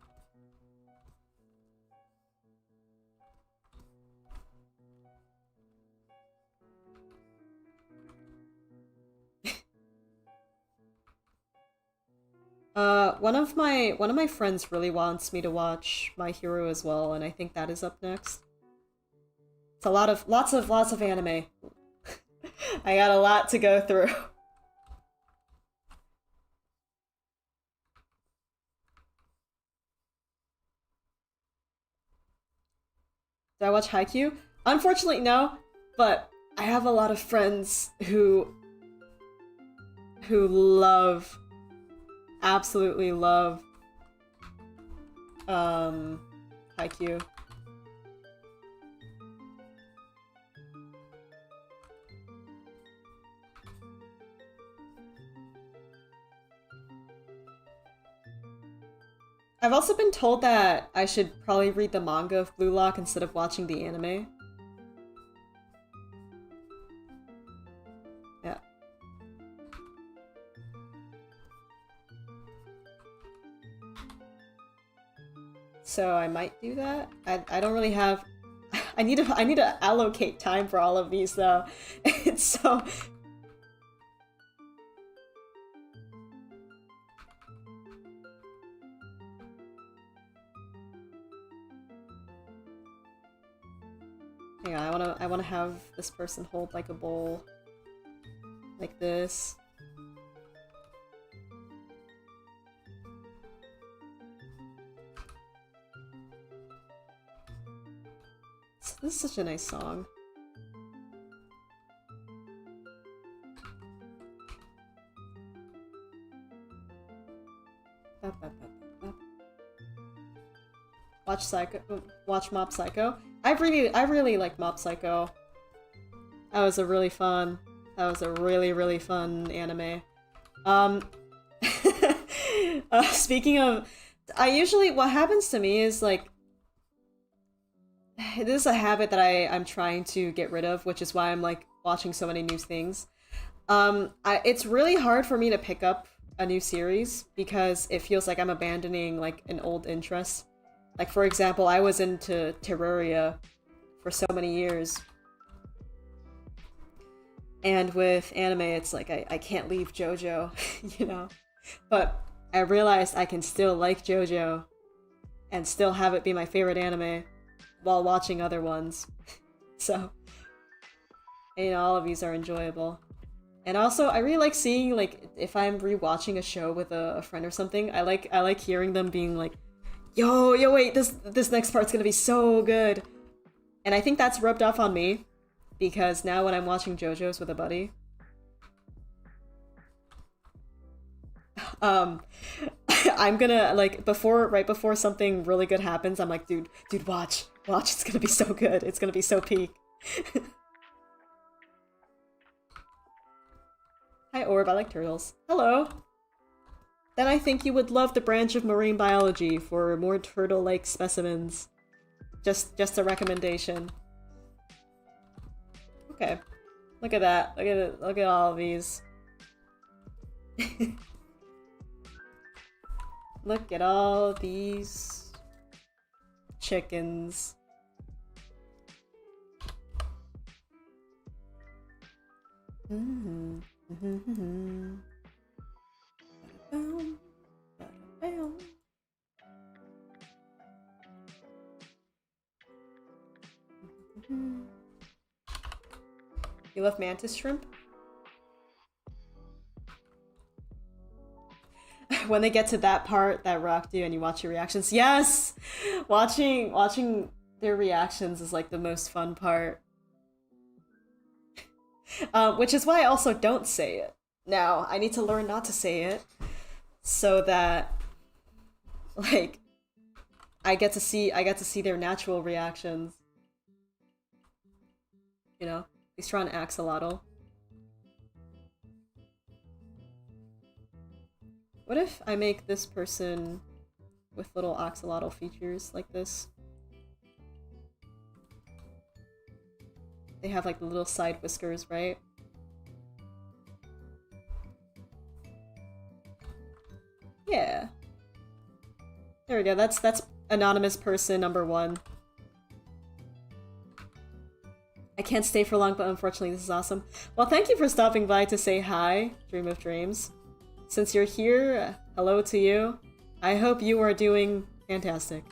One of my friends really wants me to watch My Hero as well, and I think that is up next. It's a lots of anime. I got a lot to go through. Did I watch Haikyuu? Unfortunately, no, but I have a lot of friends who absolutely love Haikyuu. I've also been told that I should probably read the manga of Blue Lock instead of watching the anime. Yeah. So I might do that. I don't really have I need to allocate time for all of these though. It's so hang on, I wanna have this person hold like a bowl. Like this. This is such a nice song. Watch Mob Psycho. I really like Mob Psycho. That was a really fun anime. Speaking of, what happens to me is like, this is a habit that I'm trying to get rid of, which is why I'm like watching so many new things. It's really hard for me to pick up a new series because it feels like I'm abandoning like an old interest. Like for example, I was into Terraria for so many years. And with anime, it's like I can't leave JoJo, you know? But I realized I can still like JoJo and still have it be my favorite anime while watching other ones. So, you know, all of these are enjoyable. And also, I really like seeing, like, if I'm rewatching a show with a friend or something, I like hearing them being like, yo, wait, this next part's gonna be so good. And I think that's rubbed off on me, because now when I'm watching JoJo's with a buddy, I'm gonna, like, right before something really good happens, I'm like, dude, watch, it's gonna be so good, it's gonna be so peak. Hi Orb, I like turtles. Hello! Then I think you would love the branch of marine biology for more turtle-like specimens. Just a recommendation. Okay. Look at that. Look at all of these. Look at all these chickens. You love mantis shrimp? When they get to that part that rocked you and you watch your reactions. Yes! Watching their reactions is like the most fun part. Which is why I also don't say it. Now, I need to learn not to say it so that like I get to see their natural reactions. You know? He's trying axolotl. What if I make this person with little axolotl features like this? They have like the little side whiskers, right? Yeah. There we go, that's anonymous person number 1. I can't stay for long, but unfortunately this is awesome. Well, thank you for stopping by to say hi, Dream of Dreams. Since you're here, hello to you. I hope you are doing fantastic.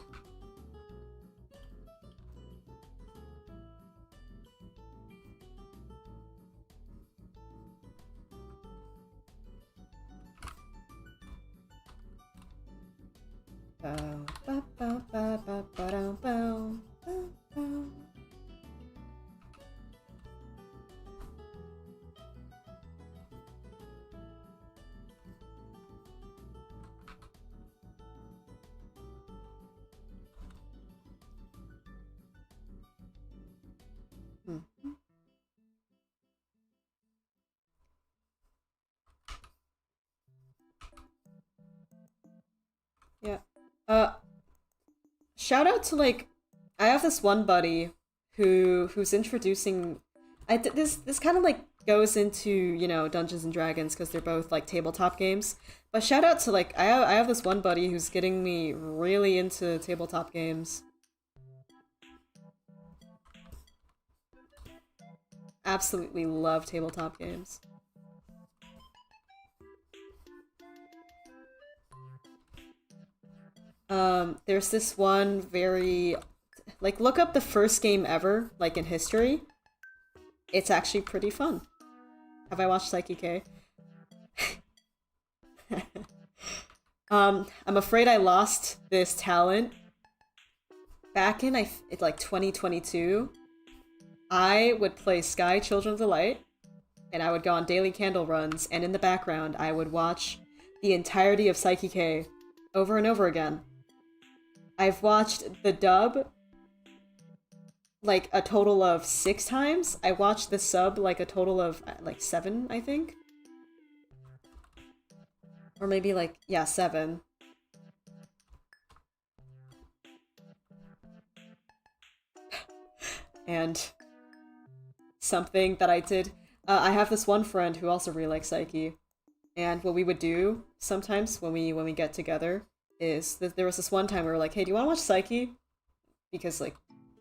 Uh, shout out to like, I have this one buddy who's introducing. This kind of like goes into, you know, Dungeons and Dragons because they're both like tabletop games. But shout out to like, I have this one buddy who's getting me really into tabletop games. Absolutely love tabletop games. There's this one very, like, look up the first game ever, like, in history. It's actually pretty fun. Have I watched Psyche K? I'm afraid I lost this talent. Back in, like, 2022, I would play Sky Children of the Light, and I would go on daily candle runs, and in the background, I would watch the entirety of Psyche K over and over again. I've watched the dub like a total of 6 times. I watched the sub like a total of like 7, I think. Or maybe like, yeah, 7. And something that I did, I have this one friend who also really likes Psyche. And what we would do sometimes when we get together is that there was this one time we were like, hey, do you want to watch Psyche? Because like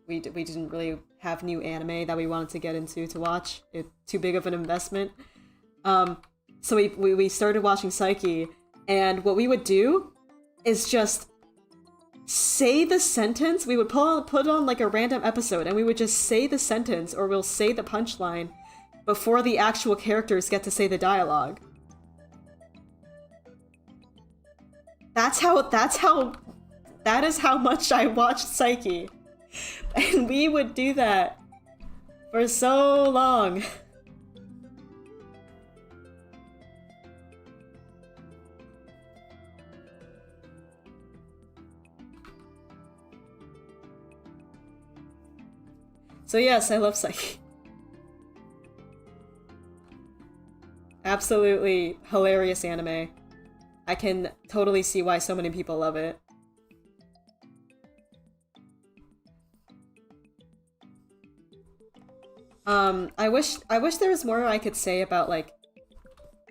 we didn't really have new anime that we wanted to get into to watch. It's too big of an investment. So we started watching Psyche, and what we would do is just say the sentence. We would put on like a random episode, and we would just say the sentence, or we'll say the punchline before the actual characters get to say the dialogue. That is how much I watched Psyche. And we would do that for so long. So yes, I love Psyche. Absolutely hilarious anime. I can totally see why so many people love it. I wish there was more I could say about like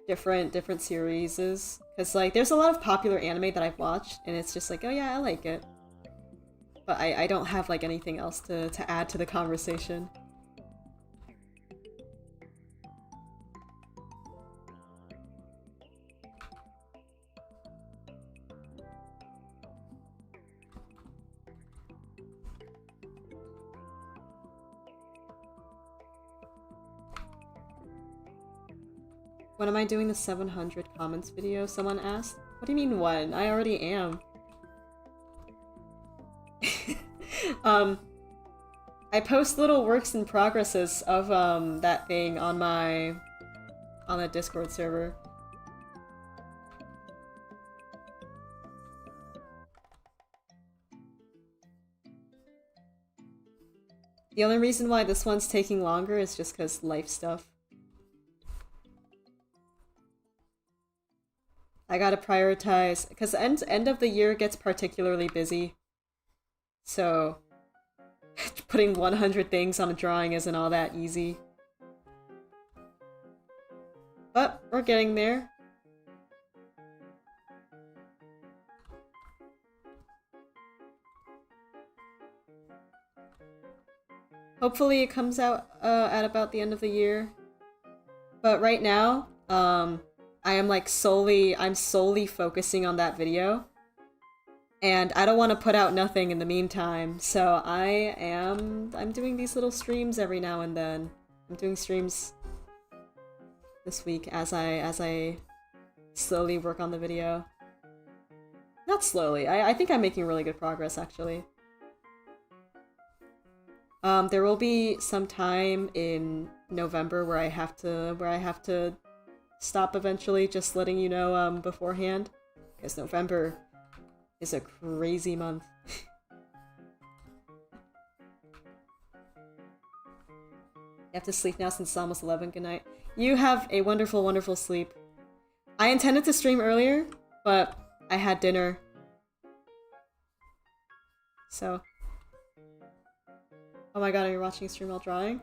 different series, because like there's a lot of popular anime that I've watched, and it's just like, oh yeah, I like it. But I don't have like anything else to add to the conversation. When am I doing the 700 comments video? Someone asked. What do you mean when? I already am. I post little works in progresses of that thing on the Discord server. The only reason why this one's taking longer is just because life stuff. I gotta prioritize, because end of the year gets particularly busy. So, putting 100 things on a drawing isn't all that easy. But, we're getting there. Hopefully it comes out at about the end of the year. But right now, I'm solely focusing on that video. And I don't want to put out nothing in the meantime, so I'm doing these little streams every now and then. I'm doing streams this week as I slowly work on the video. Not slowly, I think I'm making really good progress actually. There will be some time in November where I have to stop eventually, just letting you know beforehand, because November is a crazy month. You have to sleep now since it's almost 11. Good night. You have a wonderful, wonderful sleep. I intended to stream earlier, but I had dinner. So, oh my god, are you watching a stream while drawing?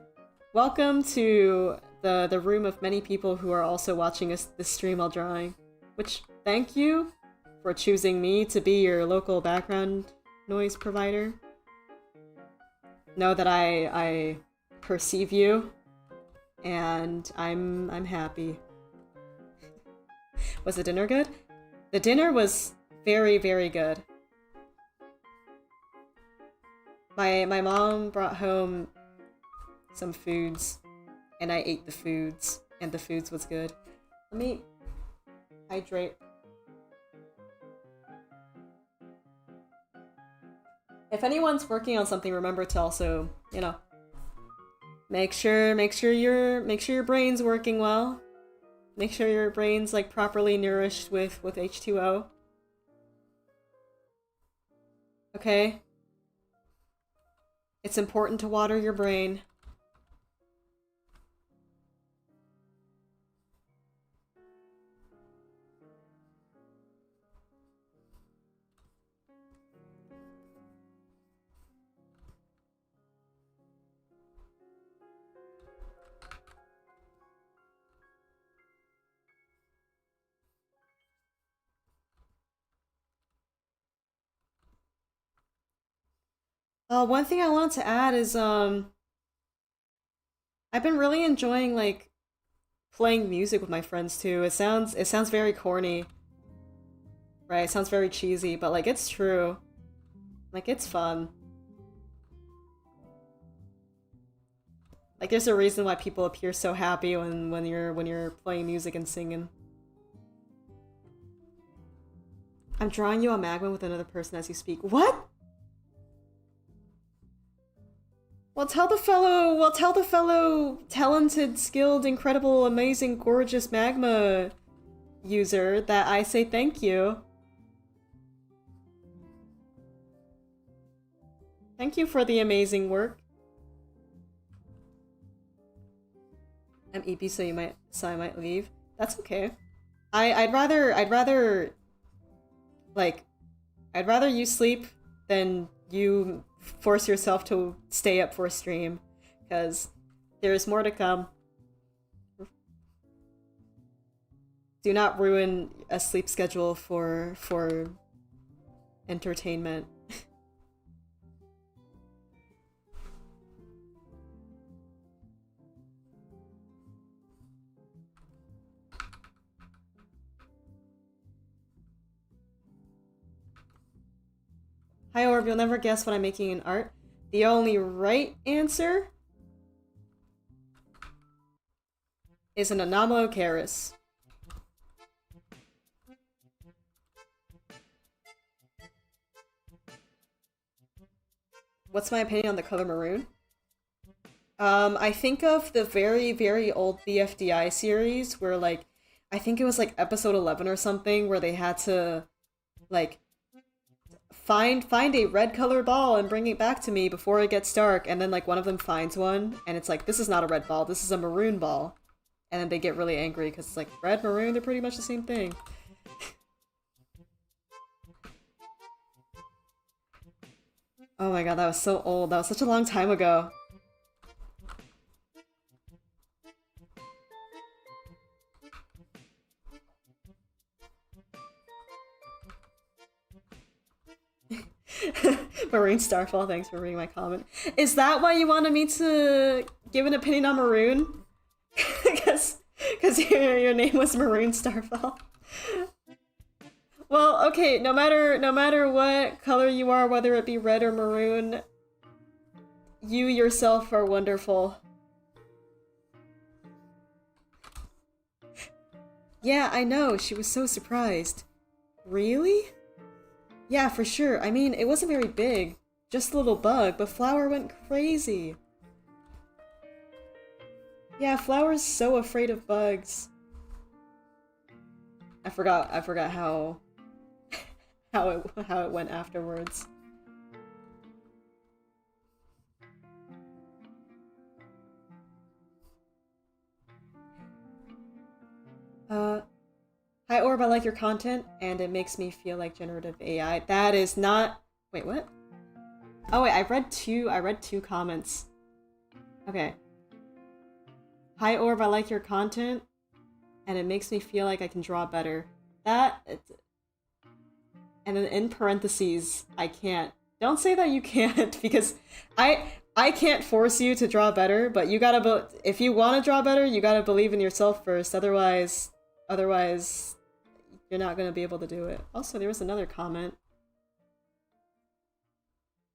Welcome to the room of many people who are also watching this stream while drawing. Which, thank you for choosing me to be your local background noise provider. Know that I perceive you, and I'm happy. Was the dinner good? The dinner was very, very good. My mom brought home some foods, and I ate the foods, and the foods was good. Let me hydrate. If anyone's working on something, remember to also, you know, make sure your brain's working well. Make sure your brain's like properly nourished with H2O. Okay? It's important to water your brain. One thing I wanted to add is, I've been really enjoying, like, playing music with my friends, too. It sounds very corny. Right, it sounds very cheesy, but, like, it's true. Like, it's fun. Like, there's a reason why people appear so happy when you're playing music and singing. I'm drawing you a magma with another person as you speak. What? Well, tell the fellow talented, skilled, incredible, amazing, gorgeous magma user that I say thank you. Thank you for the amazing work. I'm EP, so I might leave. That's okay. I'd rather you sleep than you force yourself to stay up for a stream, because there's more to come. Do not ruin a sleep schedule for entertainment. Hi Orb, you'll never guess what I'm making in art. The only right answer is an Anomalocaris. What's my opinion on the color maroon? I think of the very, very old BFDI series where, like, I think it was like episode 11 or something, where they had to, like, find a red color ball and bring it back to me before it gets dark, and then, like, one of them finds one, and it's like, this is not a red ball, this is a maroon ball. And then they get really angry, because it's like, red, maroon, they're pretty much the same thing. Oh my god, that was so old. That was such a long time ago. Maroon Starfall, thanks for reading my comment. Is that why you wanted me to give an opinion on Maroon? Because your name was Maroon Starfall. Well, okay, no matter what color you are, whether it be red or maroon, you yourself are wonderful. Yeah, I know, she was so surprised. Really? Yeah, for sure. I mean, it wasn't very big. Just a little bug, but Flower went crazy. Yeah, Flower's so afraid of bugs. I forgot how it went afterwards. Hi Orb, I like your content, and it makes me feel like generative AI. That is not... Wait, what? Oh wait, I read two comments. Okay. Hi Orb, I like your content, and it makes me feel like I can draw better. And then in parentheses, I can't. Don't say that you can't, because I can't force you to draw better, but you gotta if you want to draw better, you gotta believe in yourself first. Otherwise, you're not gonna be able to do it. Also, there was another comment.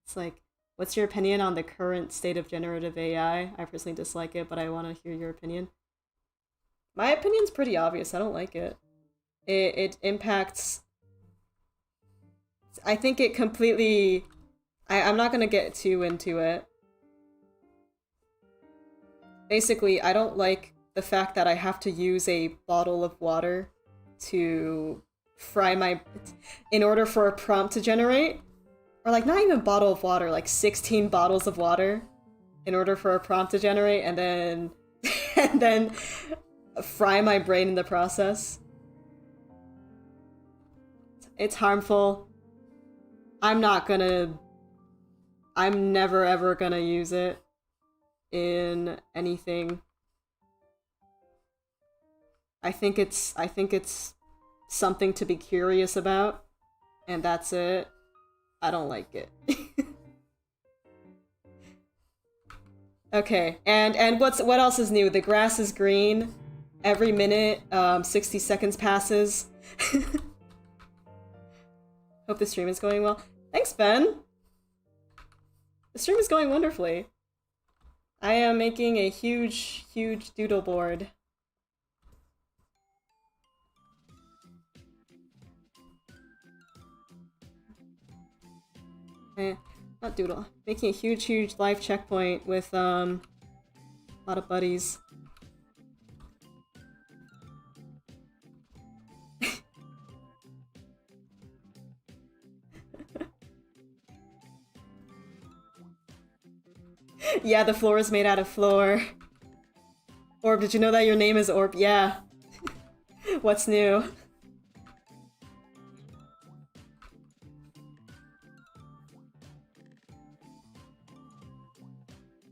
It's like, what's your opinion on the current state of generative AI? I personally dislike it, but I want to hear your opinion. My opinion's pretty obvious. I don't like it. It impacts. I think it completely. I'm not gonna get too into it. Basically, I don't like the fact that I have to use a bottle of water to fry my... in order for a prompt to generate. Or like, not even bottle of water, like 16 bottles of water in order for a prompt to generate, and then... and then fry my brain in the process. It's harmful. I'm never ever gonna use it in anything. I think it's something to be curious about, and that's it. I don't like it. Okay, and what else is new? The grass is green. Every minute, 60 seconds passes. Hope the stream is going well. Thanks, Ben! The stream is going wonderfully. I am making a huge doodle board. Not doodle. Making a huge life checkpoint with, a lot of buddies. Yeah, the floor is made out of floor. Orb, did you know that your name is Orb? Yeah. What's new?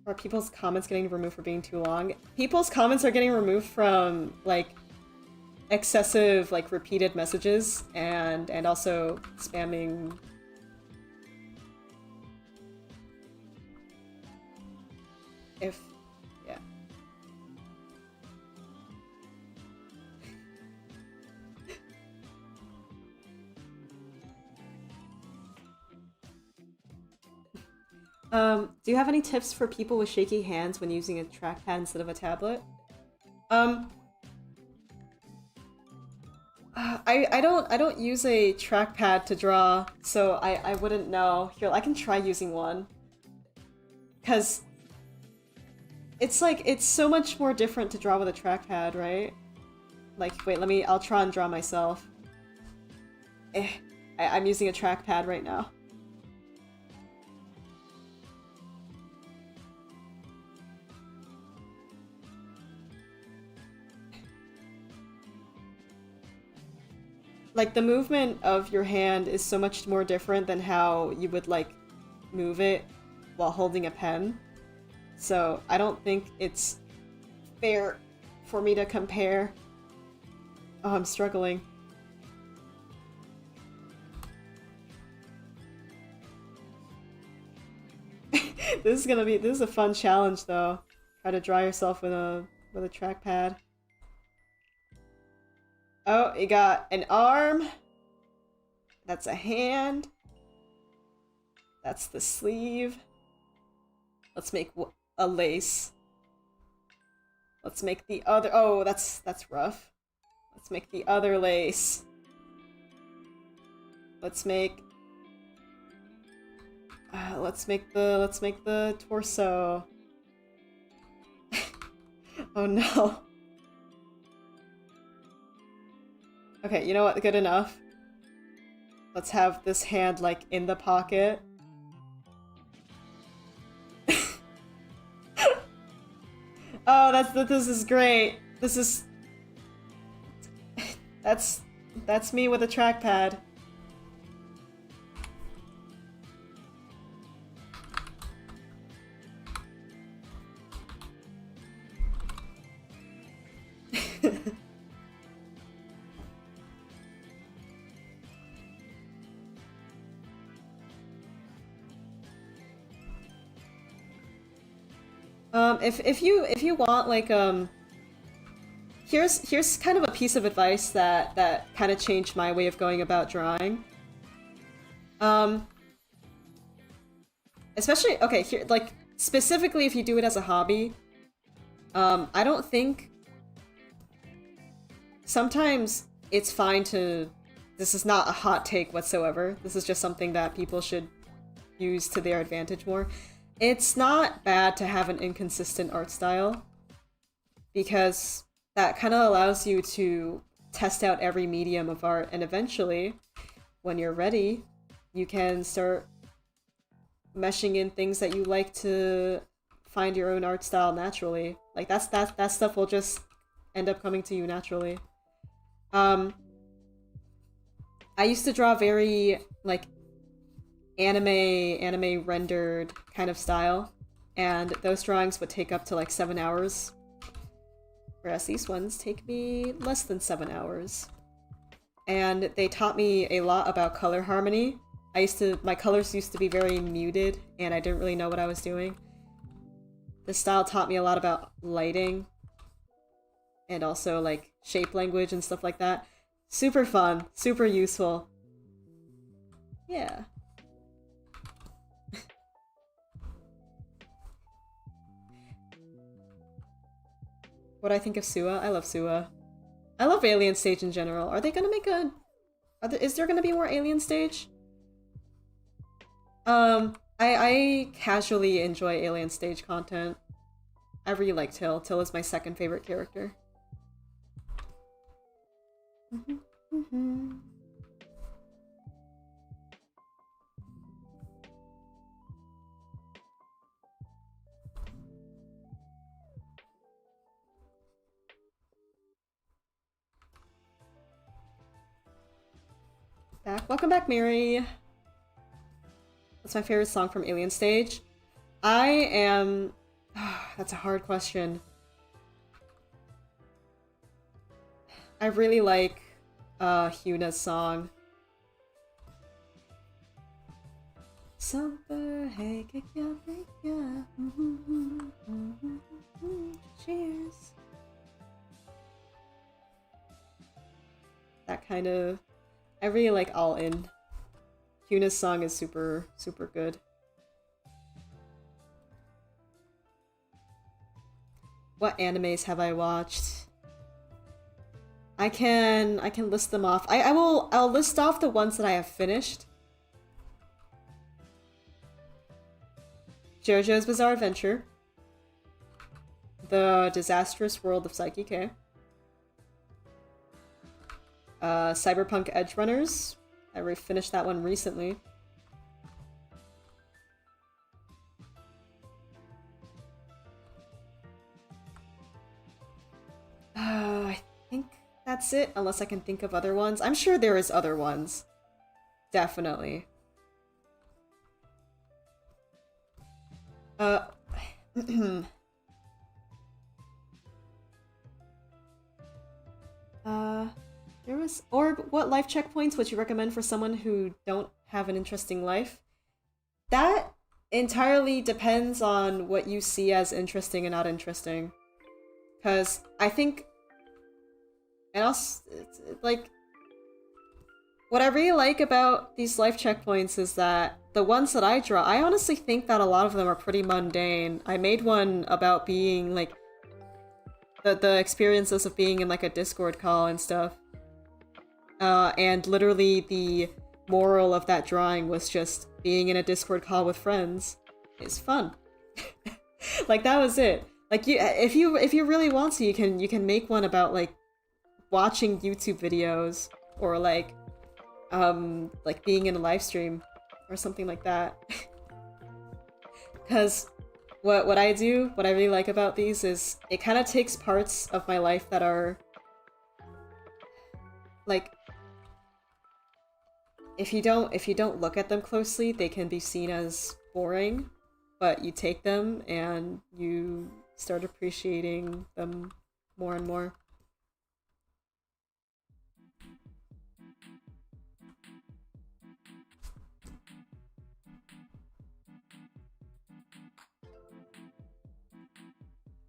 Are people's comments getting removed for being too long? People's comments are getting removed from, like, excessive, like, repeated messages and also spamming. If, yeah. Do you have any tips for people with shaky hands when using a trackpad instead of a tablet? I don't use a trackpad to draw, so I wouldn't know. Here, I can try using one. 'Cause it's like, it's so much more different to draw with a trackpad, right? Like, wait, I'll try and draw myself. I'm using a trackpad right now. Like, the movement of your hand is so much more different than how you would, like, move it while holding a pen. So, I don't think it's fair for me to compare. Oh, I'm struggling. This is a fun challenge, though. Try to draw yourself with a trackpad. Oh, you got an arm. That's a hand. That's the sleeve. Let's make a lace. Let's make the other. Oh, that's rough. Let's make the other lace. Let's make the torso. Oh no. Okay, you know what? Good enough. Let's have this hand, like, in the pocket. Oh, this is great. This is... That's me with a trackpad. If you want like here's kind of a piece of advice that kind of changed my way of going about drawing. Um, Especially okay here like specifically if you do it as a hobby. I don't think sometimes it's fine to. This is not a hot take whatsoever. This is just something that people should use to their advantage more. It's not bad to have an inconsistent art style because that kind of allows you to test out every medium of art, and eventually, when you're ready, you can start meshing in things that you like to find your own art style naturally. Like that stuff will just end up coming to you naturally. Um, I used to draw very like anime rendered kind of style, and those drawings would take up to like 7 hours, whereas these ones take me less than 7 hours. And they taught me a lot about color harmony. My colors used to be very muted, and I didn't really know what I was doing. This style taught me a lot about lighting, and also like shape language and stuff like that. Super fun, super useful. Yeah. What I think of Sua? I love Sua. I love Alien Stage in general. Are they gonna make a... is there gonna be more Alien Stage? I casually enjoy Alien Stage content. I really like Till. Till is my second favorite character. Welcome back, Mary. What's my favorite song from Alien Stage? I am... that's a hard question. I really like Hyuna's song. Cheers. That kind of... I really like All In. Hyuna's song is super, super good. What animes have I watched? I can list them off. I'll list off the ones that I have finished. JoJo's Bizarre Adventure. The Disastrous World of Psyche K. Cyberpunk Edge Runners. I finished that one recently. I think that's it, unless I can think of other ones. I'm sure there is other ones. Definitely. There was... Orb, what life checkpoints would you recommend for someone who don't have an interesting life? That entirely depends on what you see as interesting and not interesting. Because I think... And also, like... What I really like about these life checkpoints is that the ones that I draw, I honestly think that a lot of them are pretty mundane. I made one about being, like... The experiences of being in, like, a Discord call and stuff. And literally the moral of that drawing was just being in a Discord call with friends is fun. Like, that was it. Like, if you really want to, you can make one about, like, watching YouTube videos or like being in a live stream or something like that. Because what I do, what I really like about these is it kind of takes parts of my life that are like, if you don't look at them closely, they can be seen as boring, but you take them and you start appreciating them more and more.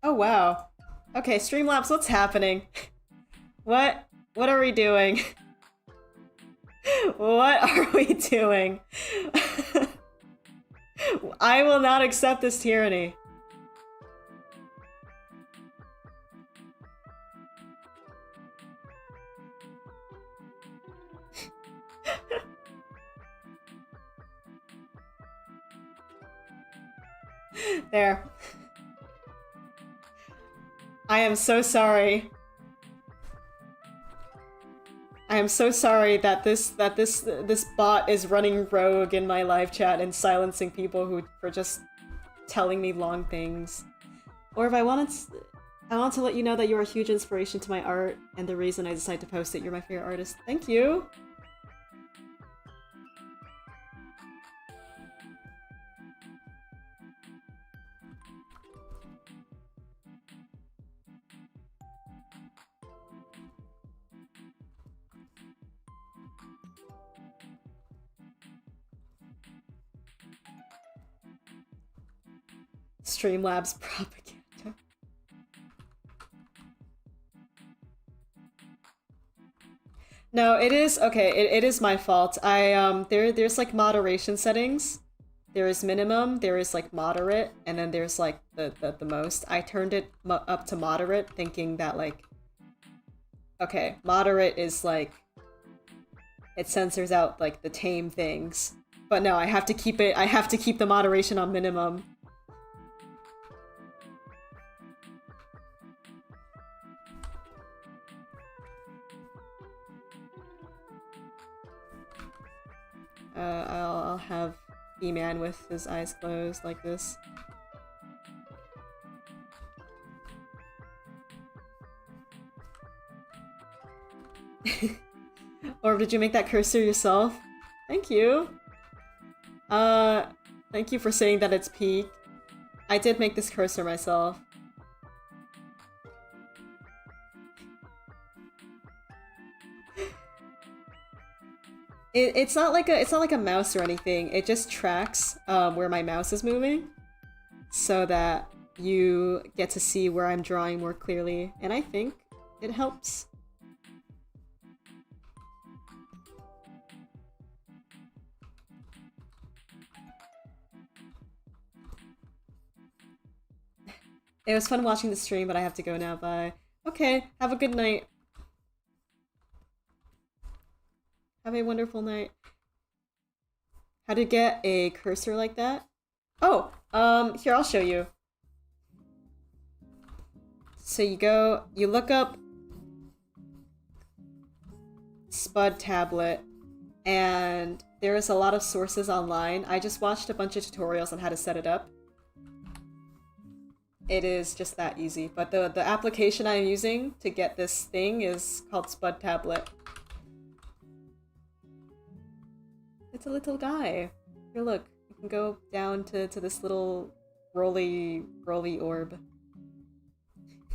Oh wow. Okay, Streamlabs, what's happening? What are we doing? What are we doing? I will not accept this tyranny. There. I am so sorry. I am so sorry that this bot is running rogue in my live chat and silencing people who for just telling me long things. Or if I want to let you know that you're a huge inspiration to my art and the reason I decided to post it. You're my favorite artist. Thank you. Streamlabs propaganda. No, it is okay. It is my fault. There's like moderation settings. There is minimum. There is like moderate, and then there's like the most. I turned it up to moderate, thinking that like, okay, moderate is like it censors out like the tame things. But no, I have to keep it. I have to keep the moderation on minimum. I'll have E-Man with his eyes closed like this. Or did you make that cursor yourself? Thank you. Thank you for saying that it's peak. I did make this cursor myself. It's not like a mouse or anything. It just tracks where my mouse is moving, so that you get to see where I'm drawing more clearly, and I think it helps. It was fun watching the stream, but I have to go now. Bye. Okay, have a good night. Have a wonderful night. How to get a cursor like that? Oh, here, I'll show you. So you look up Spud tablet, and there's a lot of sources online. I just watched a bunch of tutorials on how to set it up. It is just that easy, but the application I'm using to get this thing is called Spud tablet. It's a little guy. Here, look. You can go down to this little roly orb.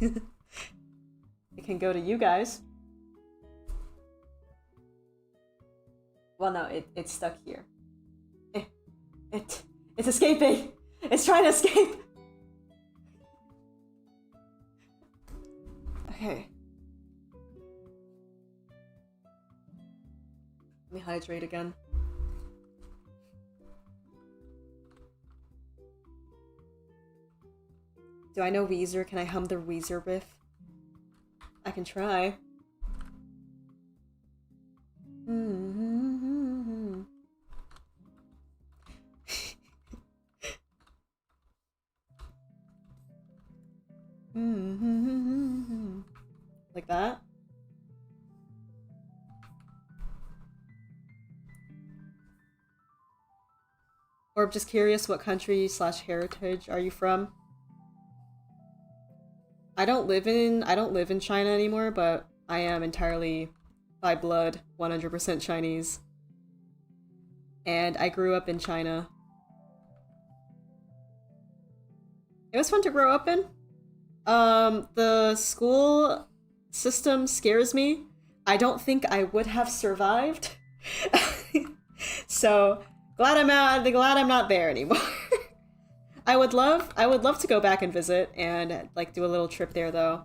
It can go to you guys. Well, no, it's stuck here. It's escaping! It's trying to escape! Okay. Let me hydrate again. Do I know Weezer? Can I hum the Weezer riff? I can try. Like that? Or I'm just curious, what country / heritage are you from? I don't live in China anymore, but I am entirely by blood 100% Chinese. And I grew up in China. It was fun to grow up in. The school system scares me. I don't think I would have survived. So glad I'm not there anymore. I would love to go back and visit and like do a little trip there though.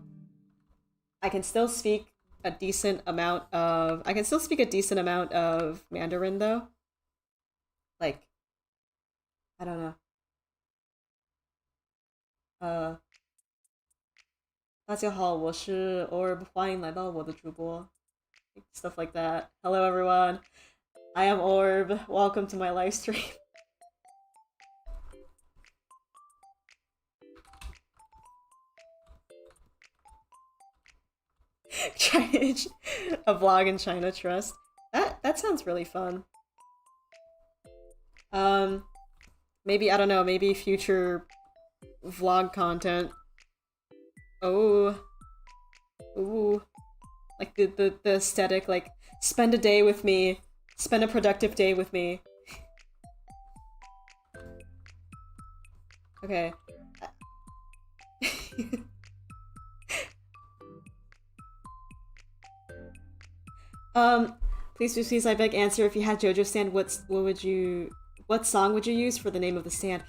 I can still speak a decent amount of I can still speak a decent amount of Mandarin though. Like, I don't know. Uh大家好，我是 Orb，欢迎来到我的主播. Stuff like that. Hello everyone. I am Orb. Welcome to my live stream. Chinese a vlog in China Trust. That sounds really fun. Maybe I don't know, maybe future vlog content. Oh. Ooh. Like the aesthetic, like spend a day with me. Spend a productive day with me. Okay. Please, I beg answer if you had JoJo stand, what song would you use for the name of the stand?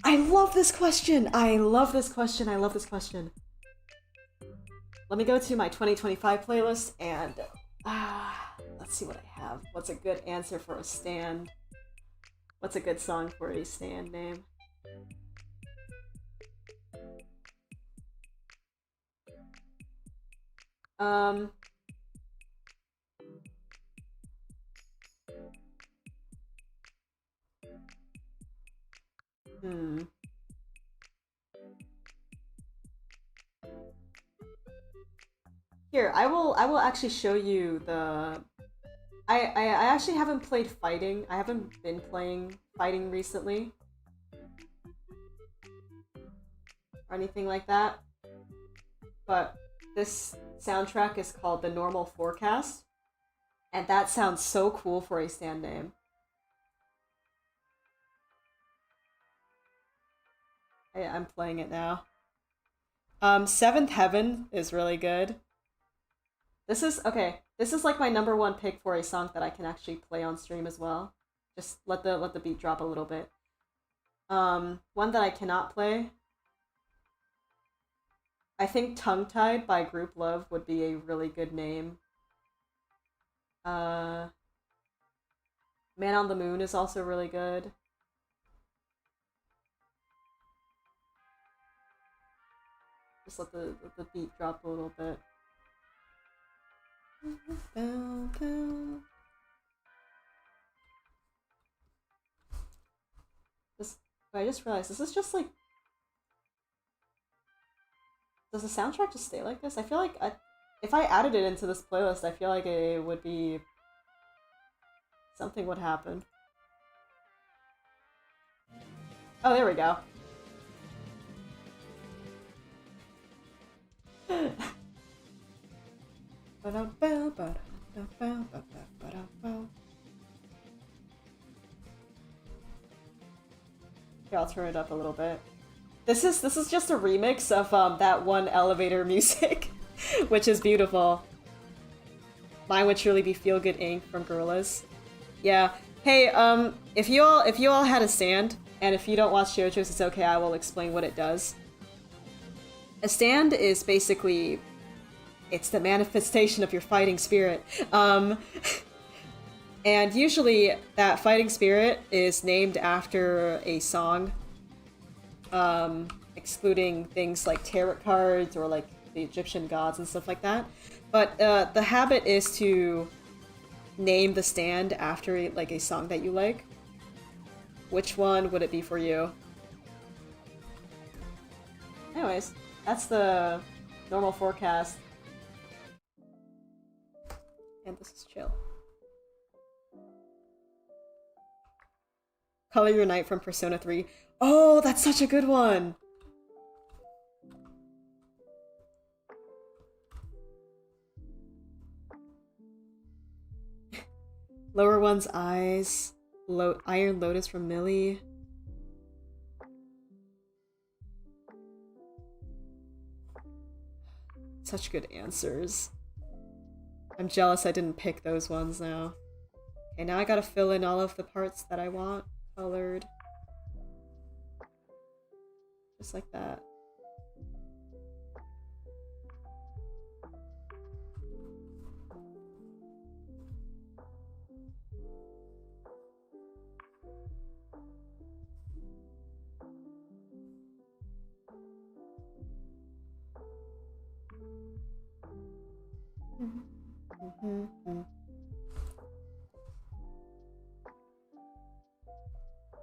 I love this question! I love this question. Let me go to my 2025 playlist and let's see what I have. What's a good answer for a stand? What's a good song for a stand name? Here, I will actually show you the I actually haven't played fighting. I haven't been playing fighting recently. Or anything like that. But this soundtrack is called The Normal Forecast. And that sounds so cool for a stand name. I'm playing it now. Seventh Heaven is really good. This is like my #1 pick for a song that I can actually play on stream as well. Just let the beat drop a little bit. One that I cannot play. I think Tongue Tied by Group Love would be a really good name. Man on the Moon is also really good. Just let the beat drop a little bit. I just realized this is just like. Does the soundtrack just stay like this? I feel like if I added it into this playlist, I feel like it would be. Something would happen. Oh, there we go. Here, I'll turn it up a little bit. This is just a remix of that one elevator music, which is beautiful. Mine would surely be Feel Good Inc. from Gorillaz. Yeah. Hey, if you all had a stand, and if you don't watch JoJo's, it's okay. I will explain what it does. A stand is basically, it's the manifestation of your fighting spirit. And usually that fighting spirit is named after a song, excluding things like tarot cards or like the Egyptian gods and stuff like that. But the habit is to name the stand after like a song that you like. Which one would it be for you? Anyways, that's the normal forecast. And this is chill. Color Your Night from Persona 3. Oh, that's such a good one! Lower One's Eyes. Iron Lotus from Millie. Such good answers. I'm jealous I didn't pick those ones now. Okay, now I gotta fill in all of the parts that I want colored. Just like that.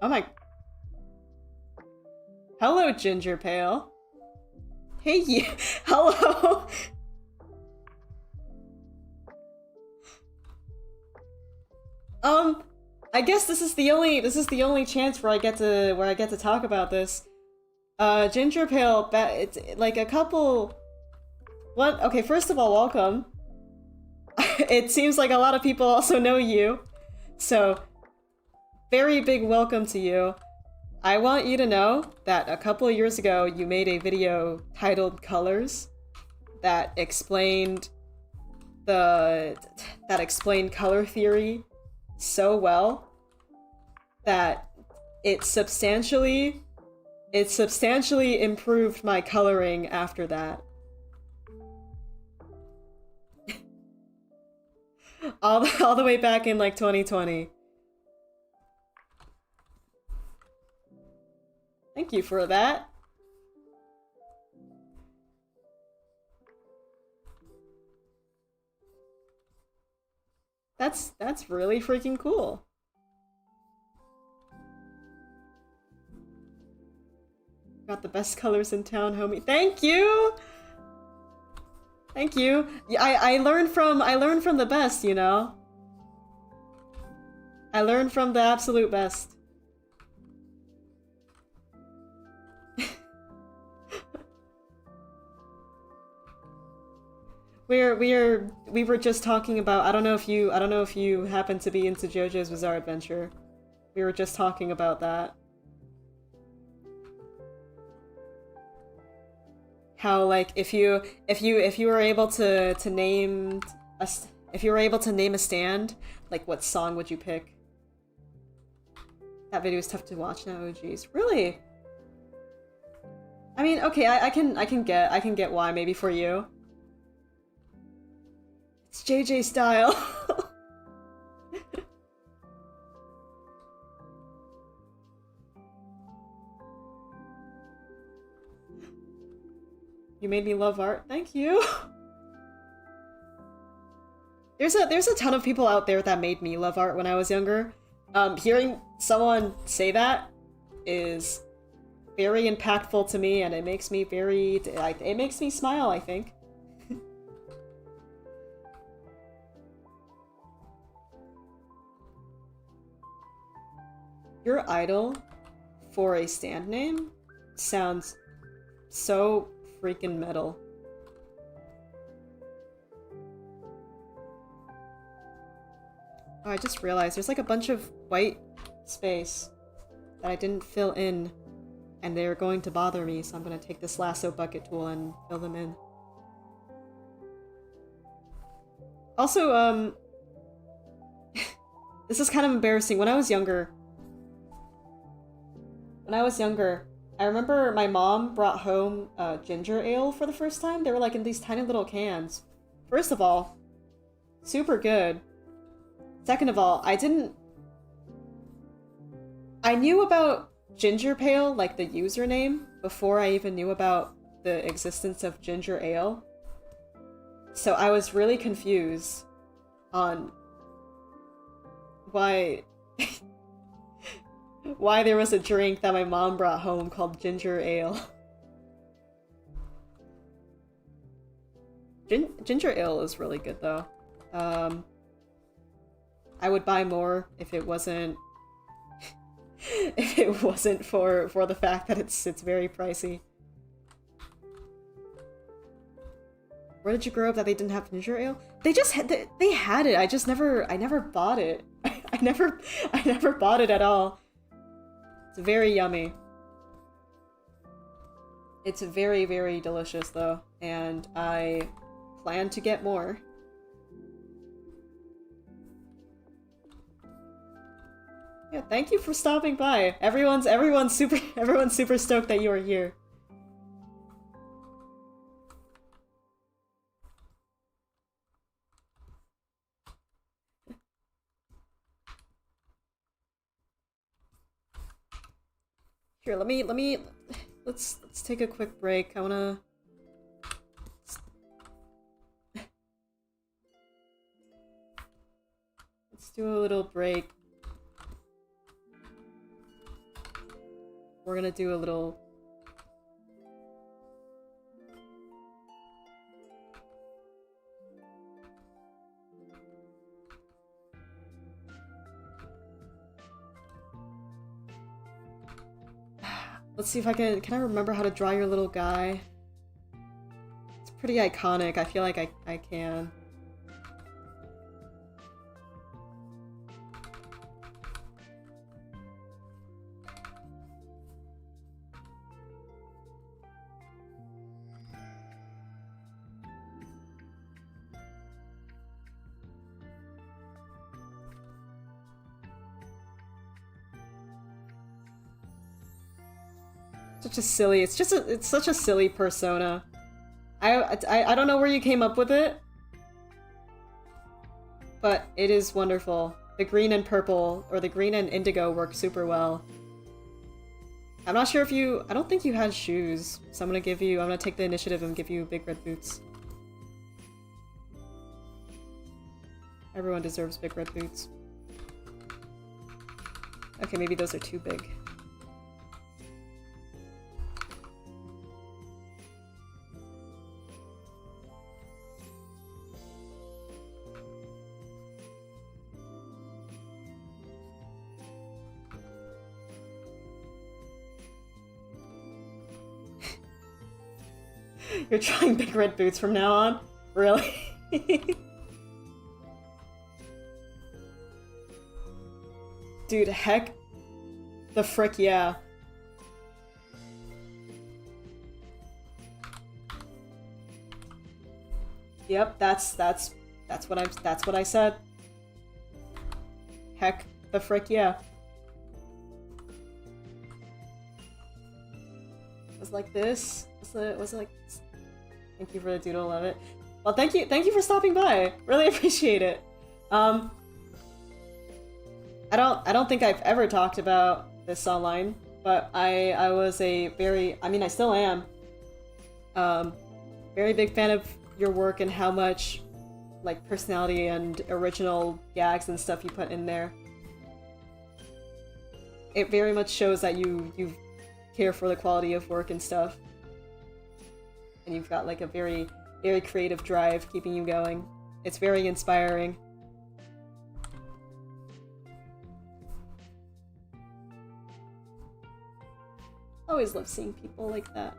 Oh my... Hello, Ginger Pale. Hey, you. Hello. I guess this is the only chance where I get to talk about this. Ginger Pale, it's like a couple. What? Okay, first of all, welcome. It seems like a lot of people also know you, so very big welcome to you. I want you to know that a couple of years ago, you made a video titled Colors that explained color theory so well that it substantially improved my coloring after that. all the way back in like 2020. Thank you for that. That's really freaking cool. Got the best colors in town, homie. Thank you. Thank you. Yeah, I learned from the best, you know. I learned from the absolute best. We were just talking about, I don't know if you happen to be into JoJo's Bizarre Adventure. We were just talking about that. How like if you were able to name a stand, like what song would you pick? That video is tough to watch now. Oh geez, really? I mean, okay, I can get why maybe for you. It's JJ style. You made me love art. Thank you. There's a ton of people out there that made me love art when I was younger. Hearing someone say that is very impactful to me, and it makes me it makes me smile, I think. Your idol for a stand name sounds so freaking metal. Oh, I just realized there's like a bunch of white space that I didn't fill in, and they're going to bother me, so I'm gonna take this lasso bucket tool and fill them in. Also, this is kind of embarrassing. When I was younger, I remember my mom brought home ginger ale for the first time. They were like in these tiny little cans. First of all, super good. Second of all, I knew about ginger pale, like the username, before I even knew about the existence of ginger ale. So I was really confused on why why there was a drink that my mom brought home called ginger ale. Ginger ale is really good though. I would buy more if it wasn't for the fact that it's very pricey. Where did you grow up that they didn't have ginger ale? They just had they had it. I never bought it. I never bought it at all. It's very yummy. It's very, very delicious though, and I plan to get more. Yeah, thank you for stopping by. Everyone's super stoked that you are here. Here, let's take a quick break. I wanna... Let's do a little break. We're gonna do a little... Let's see if I can I remember how to draw your little guy? It's pretty iconic. I feel like I can. Such a silly, it's such a silly persona. I don't know where you came up with it, but it is wonderful. The green and purple, or the green and indigo work super well. I'm not sure if you, I don't think you had shoes, so I'm gonna take the initiative and give you big red boots. Everyone deserves big red boots. Okay, maybe those are too big. You're trying big red boots from now on? Really? Dude, heck the frick yeah. Yep, that's what I said. Heck the frick yeah. It was like this. Was it like this? Thank you for the doodle, love it. Well, thank you for stopping by. Really appreciate it. I don't think I've ever talked about this online, but I was a very, I mean I still am, very big fan of your work and how much like personality and original gags and stuff you put in there. It very much shows that you care for the quality of work and stuff. And you've got like a very, very creative drive keeping you going. It's very inspiring. Always love seeing people like that.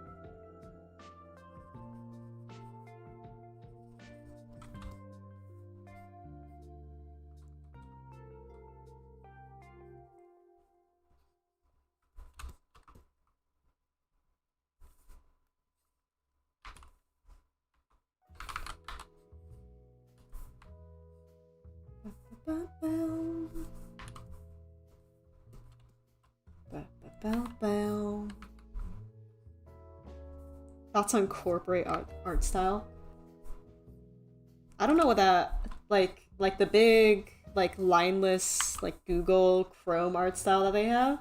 Thoughts on corporate art style? I don't know what that like the big like lineless like Google Chrome art style that they have.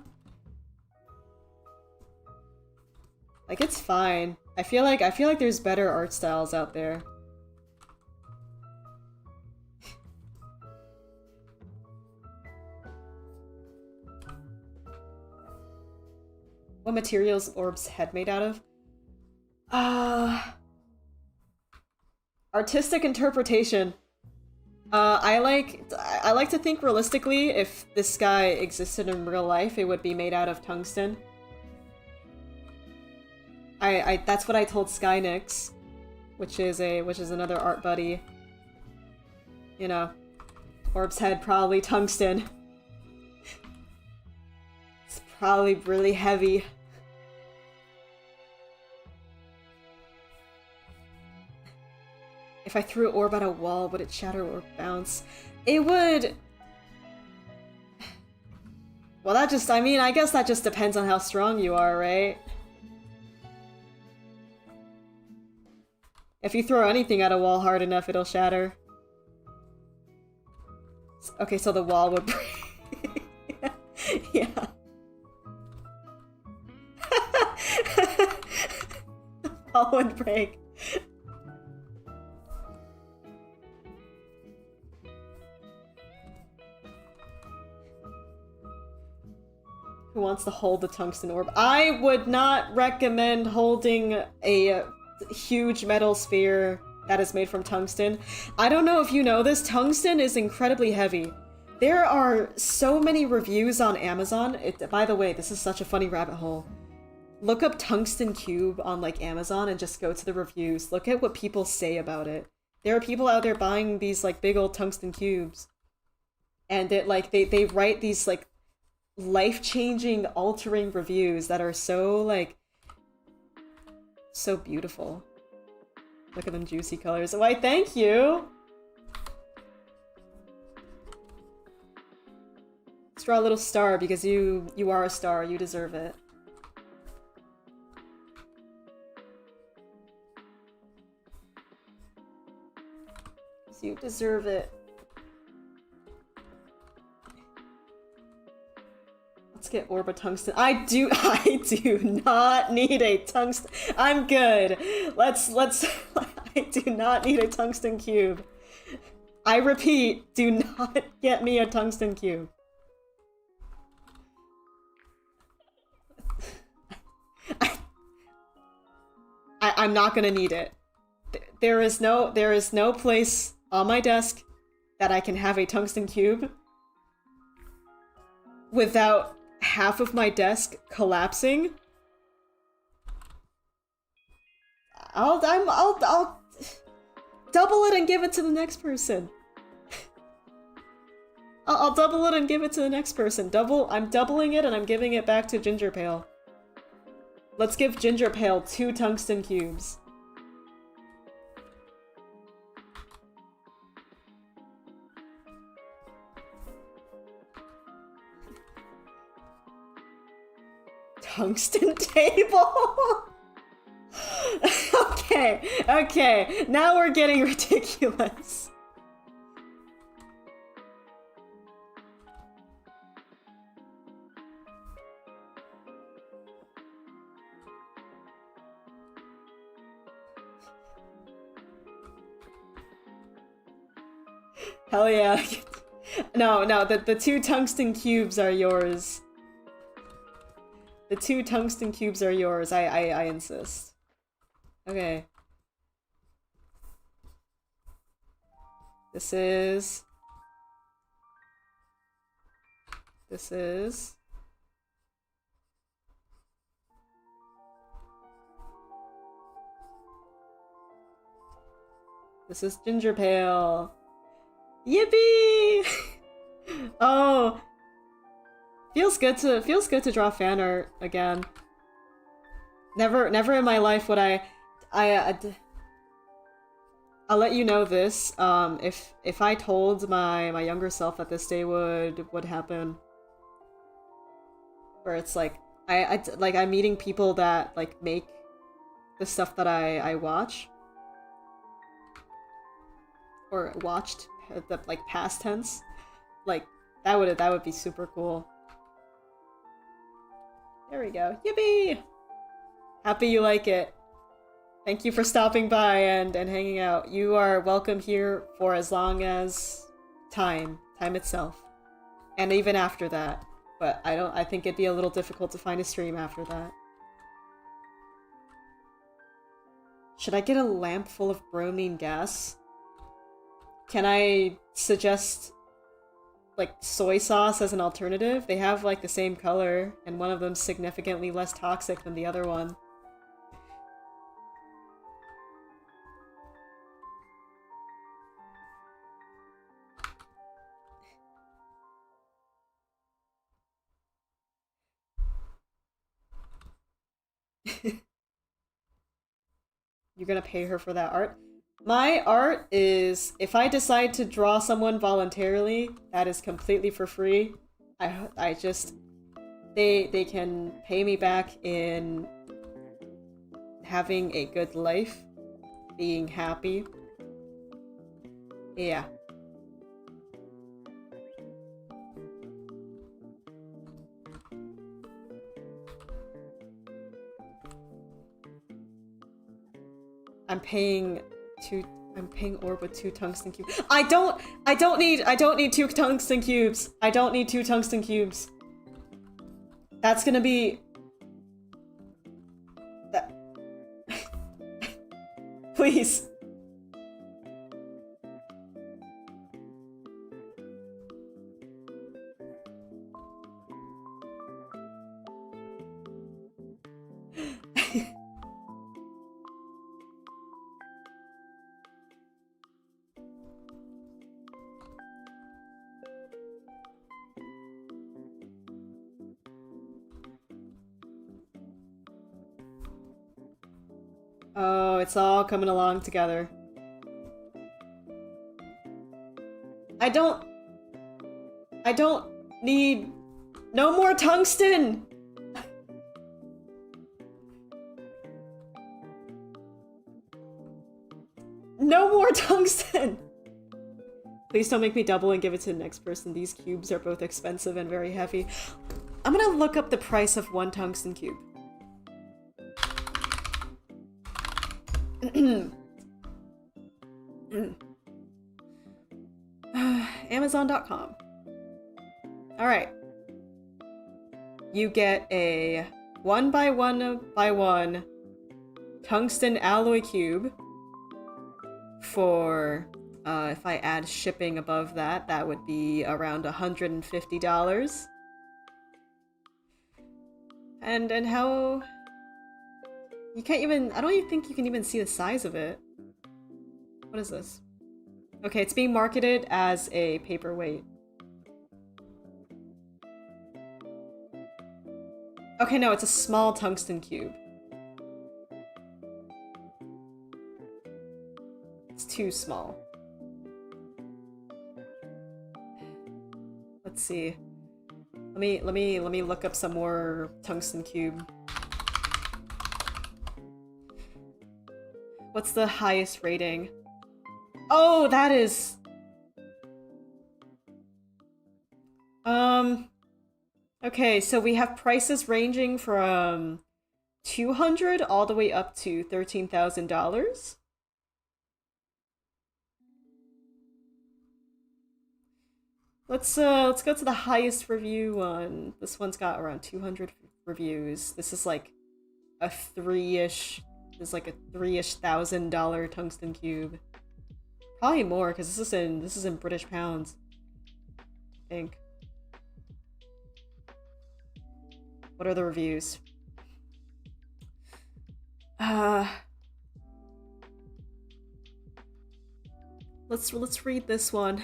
Like it's fine. I feel like there's better art styles out there. What material is Orb's head made out of? Artistic interpretation. I like to think realistically, if this guy existed in real life, it would be made out of tungsten. That's what I told Skynix, which is another art buddy. You know, Orb's head probably tungsten. It's probably really heavy. If I threw an orb at a wall, would it shatter or bounce? It would... Well, that just, I mean, I guess that just depends on how strong you are, right? If you throw anything at a wall hard enough, it'll shatter. Okay, so the wall would break. Yeah. All would break. Who wants to hold the tungsten orb? I would not recommend holding a huge metal sphere that is made from tungsten. I don't know if you know this, tungsten is incredibly heavy. There are so many reviews on Amazon. By the way, this is such a funny rabbit hole. Look up tungsten cube on like Amazon and just go to the reviews. Look at what people say about it. There are people out there buying these like big old tungsten cubes. And it like they write these like life-changing, altering reviews that are so like so beautiful. Look at them juicy colors. Why, thank you! Let's draw a little star because you are a star. You deserve it. You deserve it. Let's get Orba tungsten. I do not need a tungsten. I'm good. Let's I do not need a tungsten cube. I repeat, do not get me a tungsten cube. I'm not gonna need it. There is no place on my desk that I can have a tungsten cube without half of my desk collapsing. I'll double it and give it to the next person. I'll double it and give it to the next person. I'm doubling it and I'm giving it back to Ginger Pale. Let's give Ginger Pale 2 tungsten cubes. Tungsten table? Okay, now we're getting ridiculous. Hell yeah. No, the 2 tungsten cubes are yours. The 2 tungsten cubes are yours. I insist. Okay. This is... This is Ginger Pale. Yippee! Oh, feels good to draw fan art again. Never in my life would I'll let you know this. If I told my younger self that this day would happen, where it's like I'm meeting people that like make the stuff that I watch or watched, the like past tense, like that would be super cool. There we go. Yippee! Happy you like it. Thank you for stopping by and hanging out. You are welcome here for as long as time itself. And even after that. But I think it'd be a little difficult to find a stream after that. Should I get a lamp full of bromine gas? Can I suggest like soy sauce as an alternative? They have like the same color and one of them's significantly less toxic than the other one. You're gonna pay her for that art? My art is, if I decide to draw someone voluntarily, that is completely for free. I just, they can pay me back in having a good life, being happy. Yeah. I'm paying ore with 2 tungsten cubes. I don't need 2 tungsten cubes. I don't need 2 tungsten cubes. That's gonna be... That... Please. Oh, it's all coming along together. I don't need no more tungsten! No more tungsten! Please don't make me double and give it to the next person. These cubes are both expensive and very heavy. I'm gonna look up the price of 1 tungsten cube. Amazon.com. Alright. You get a 1 by 1 by 1 tungsten alloy cube for, if I add shipping above that, that would be around $150. And how... You can't even... I don't even think you can even see the size of it. What is this? Okay, it's being marketed as a paperweight. Okay, no, it's a small tungsten cube. It's too small. Let's see. Let me look up some more tungsten cube. What's the highest rating? Oh, that is... Okay, so we have prices ranging from $200 all the way up to $13,000. Let's go to the highest review one. This one's got around 200 reviews. This is like a $3-ish $3,000 tungsten cube. Probably more, because this is in British pounds. I think. What are the reviews? Let's read this one.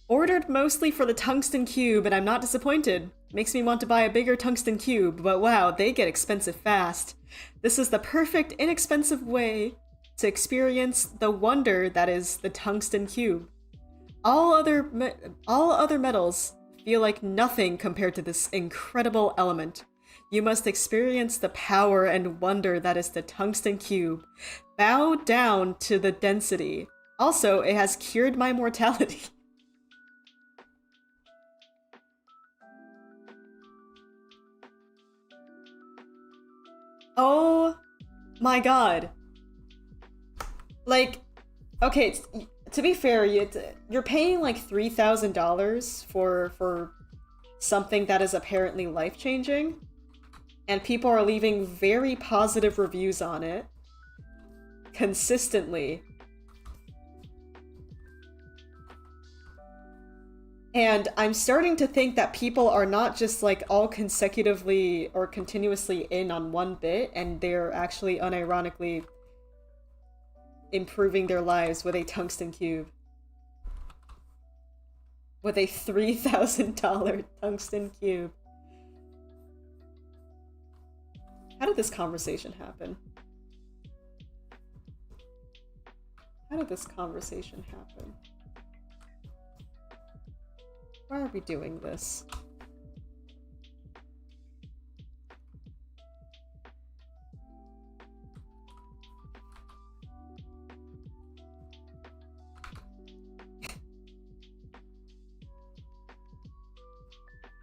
Ordered mostly for the tungsten cube, and I'm not disappointed. Makes me want to buy a bigger tungsten cube, but wow, they get expensive fast. This is the perfect, inexpensive way to experience the wonder that is the tungsten cube. All other metals feel like nothing compared to this incredible element. You must experience the power and wonder that is the tungsten cube. Bow down to the density. Also, it has cured my mortality. Oh my god. Like, okay, to be fair, you're paying like $3,000 for something that is apparently life-changing, and people are leaving very positive reviews on it consistently. And I'm starting to think that people are not just like all consecutively or continuously in on one bit, and they're actually unironically improving their lives with a tungsten cube. With a $3,000 tungsten cube. How did this conversation happen? How did this conversation happen? Why are we doing this?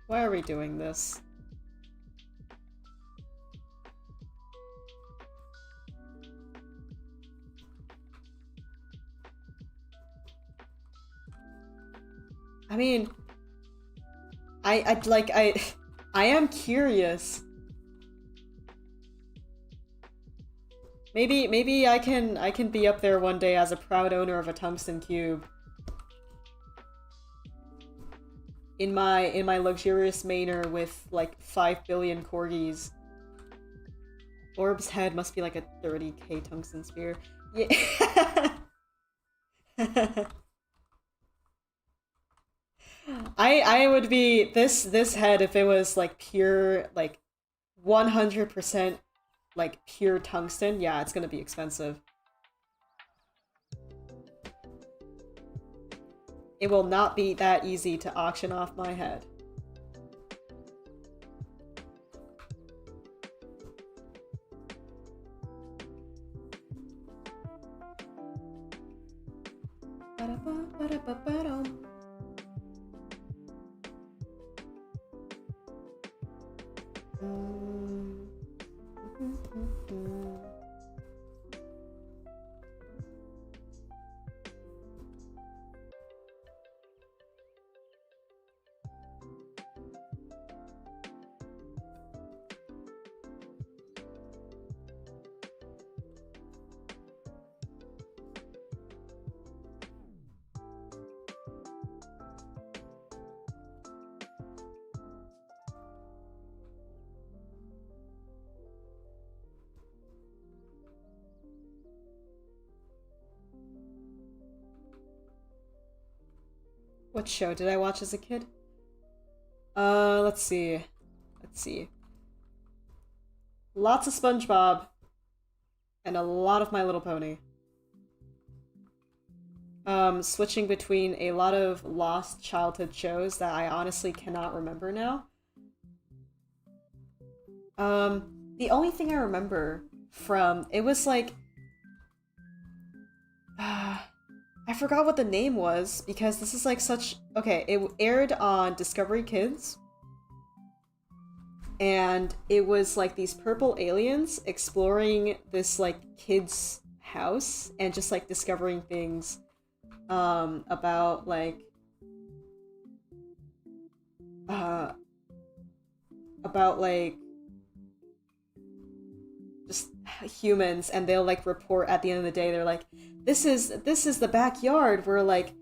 Why are we doing this? I mean, I am curious. Maybe I can be up there one day as a proud owner of a tungsten cube. In my luxurious manor with like 5 billion corgis. Orb's head must be like a 30k tungsten sphere. Yeah. I would be this head if it was like pure like 100% like pure tungsten. Yeah, it's gonna be expensive. It will not be that easy to auction off my head. What show did I watch as a kid? Let's see. Let's see. Lots of SpongeBob. And a lot of My Little Pony. Switching between a lot of lost childhood shows that I honestly cannot remember now. The only thing I remember from... It was like... I forgot what the name was, because this is like such... Okay, it aired on Discovery Kids. And it was like these purple aliens exploring this like kid's house and just like discovering things about like... about like... just humans, and they'll like report at the end of the day. They're like, this is the backyard where like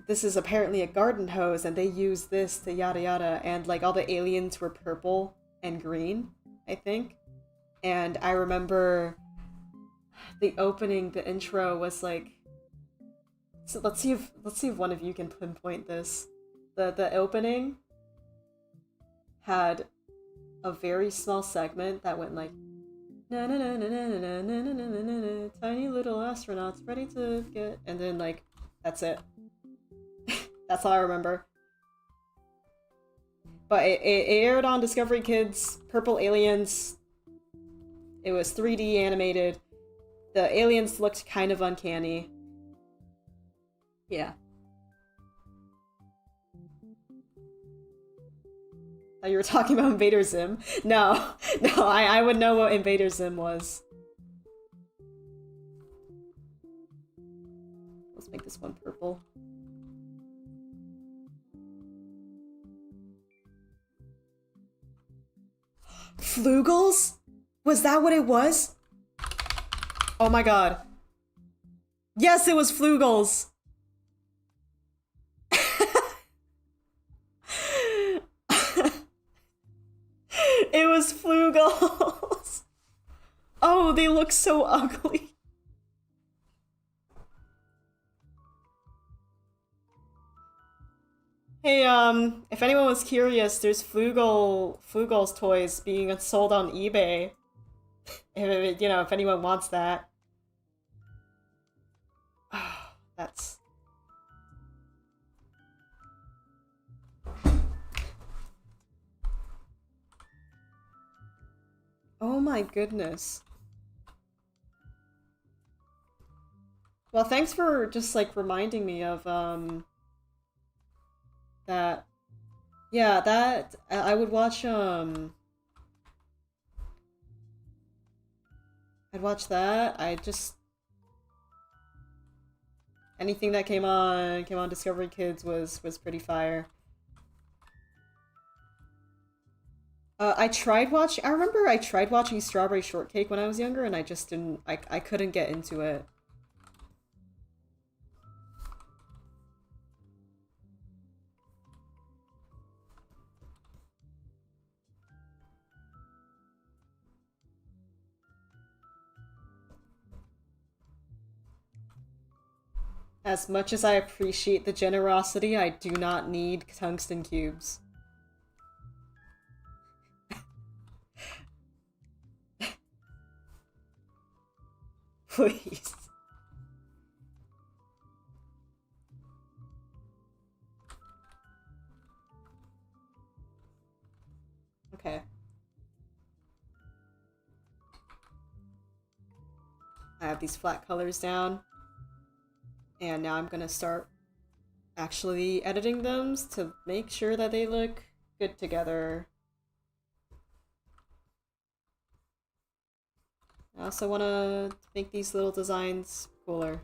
this is apparently a garden hose and they use this to yada yada, and like all the aliens were purple and green, I think. And I remember the opening, the intro was like, so let's see if one of you can pinpoint this. The opening had a very small segment that went like na na na na na na na na na na na, tiny little astronauts ready to get, and then like that's it. That's all I remember. But it aired on Discovery Kids. Purple aliens. It was 3D animated. The aliens looked kind of uncanny. Yeah. Oh, you were talking about Invader Zim? No, I would know what Invader Zim was. Let's make this one purple. Flugels? Was that what it was? Oh my god. Yes, it was Flugels! It was Flugels! Oh, they look so ugly. Hey, if anyone was curious, there's Flugels toys being sold on eBay. If, you know, if anyone wants that. That's... Oh my goodness. Well, thanks for just, like, reminding me of, that... Yeah, that... I would watch, I'd watch that. I just... Anything that came on Discovery Kids was pretty fire. I remember I tried watching Strawberry Shortcake when I was younger, and I just didn't, I couldn't get into it. As much as I appreciate the generosity, I do not need tungsten cubes. Please. Okay. I have these flat colors down. And now I'm gonna start actually editing them to make sure that they look good together. I also want to make these little designs cooler.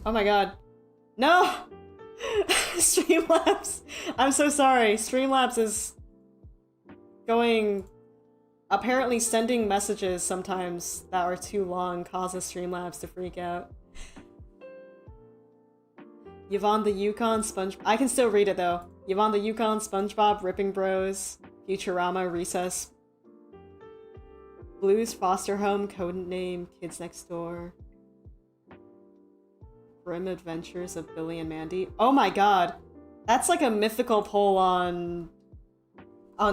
Oh my god. No! Streamlabs! I'm so sorry. Streamlabs is going... apparently sending messages sometimes that are too long causes Streamlabs to freak out. Yvonne the Yukon, I can still read it though. Yvonne the Yukon, SpongeBob, Ripping Bros, Futurama, Recess, Blues Foster Home, Codename, Kids Next Door, Grim Adventures of Billy and Mandy. Oh my god! That's like a mythical poll on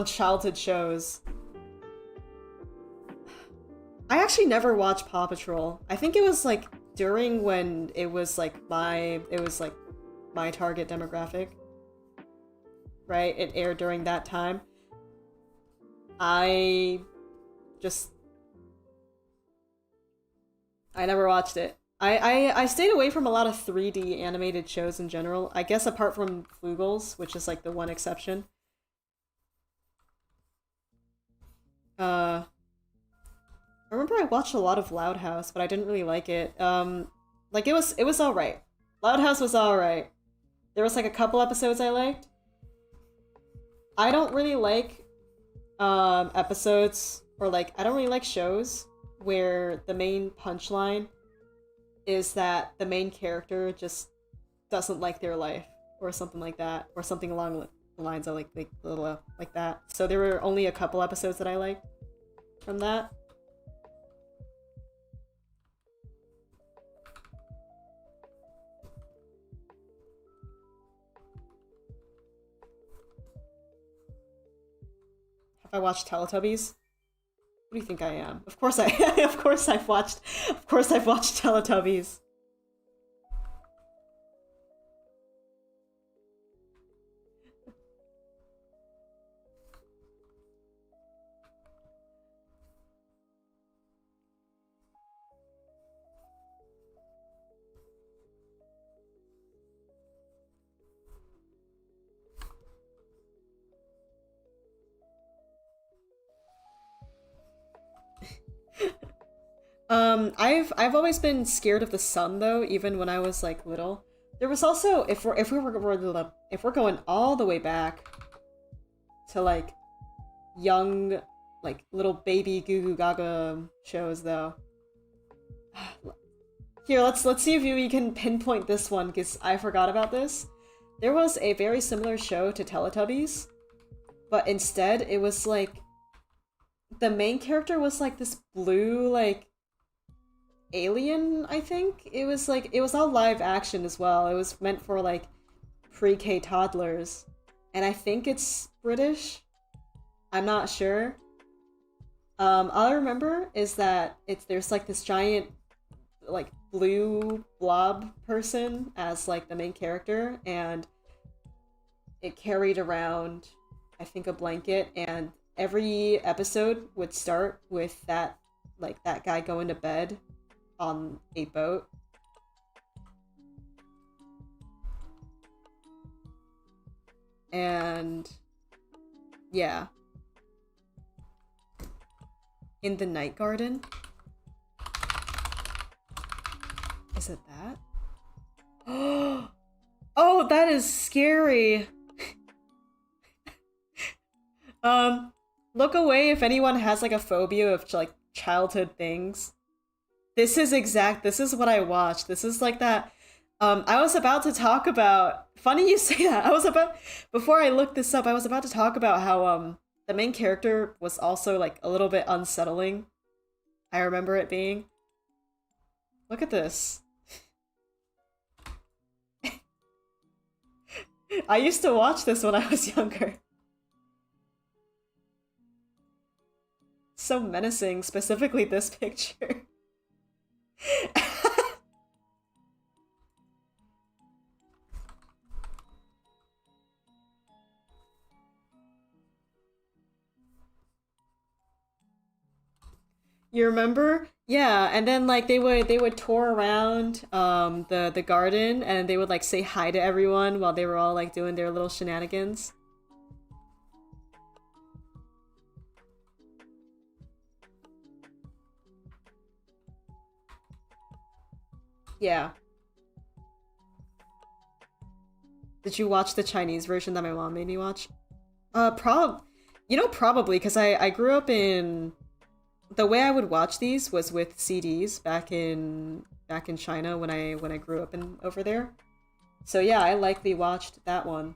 childhood shows. I actually never watched Paw Patrol. I think it was like during when it was like my target demographic. Right? It aired during that time. I never watched it. I stayed away from a lot of 3D animated shows in general. I guess apart from Flugels, which is like the one exception. I remember I watched a lot of Loud House, but I didn't really like it. Like it was alright. Loud House was alright. There was like a couple episodes I liked. I don't really like episodes, or like I don't really like shows where the main punchline is that the main character just doesn't like their life, or something like that, or something along the lines of like that. So there were only a couple episodes that I liked from that. Have I watched Teletubbies? What do you think I am? Of course of course I've watched Teletubbies. I've always been scared of the sun though, even when I was like little. There was also, if we're going all the way back to like young, like little baby Goo Goo Gaga shows though. Here, let's see if you can pinpoint this one, because I forgot about this. There was a very similar show to Teletubbies, but instead it was like the main character was like this blue like alien, I think. It was like, it was all live action as well. It was meant for like pre-K toddlers. and I think it's British. I'm not sure. All I remember is that there's like this giant like blue blob person as like the main character, and it carried around, I think, a blanket, and every episode would start with that, like that guy going to bed on a boat. And yeah, in the night garden. Is it that? Oh, that is scary. Look away if anyone has like a phobia of like childhood things. This is what I watched. This is like that. I was about to talk about, funny you say that. Before I looked this up, I was about to talk about how, the main character was also like a little bit unsettling. I remember it being. Look at this. I used to watch this when I was younger. So menacing, specifically this picture. You remember? Yeah, and then like they would tour around the garden, and they would like say hi to everyone while they were all like doing their little shenanigans. Yeah. Did you watch the Chinese version that my mom made me watch? Probably because I grew up in, the way I would watch these was with CDs back in China when I grew up in over there. So yeah, I likely watched that one.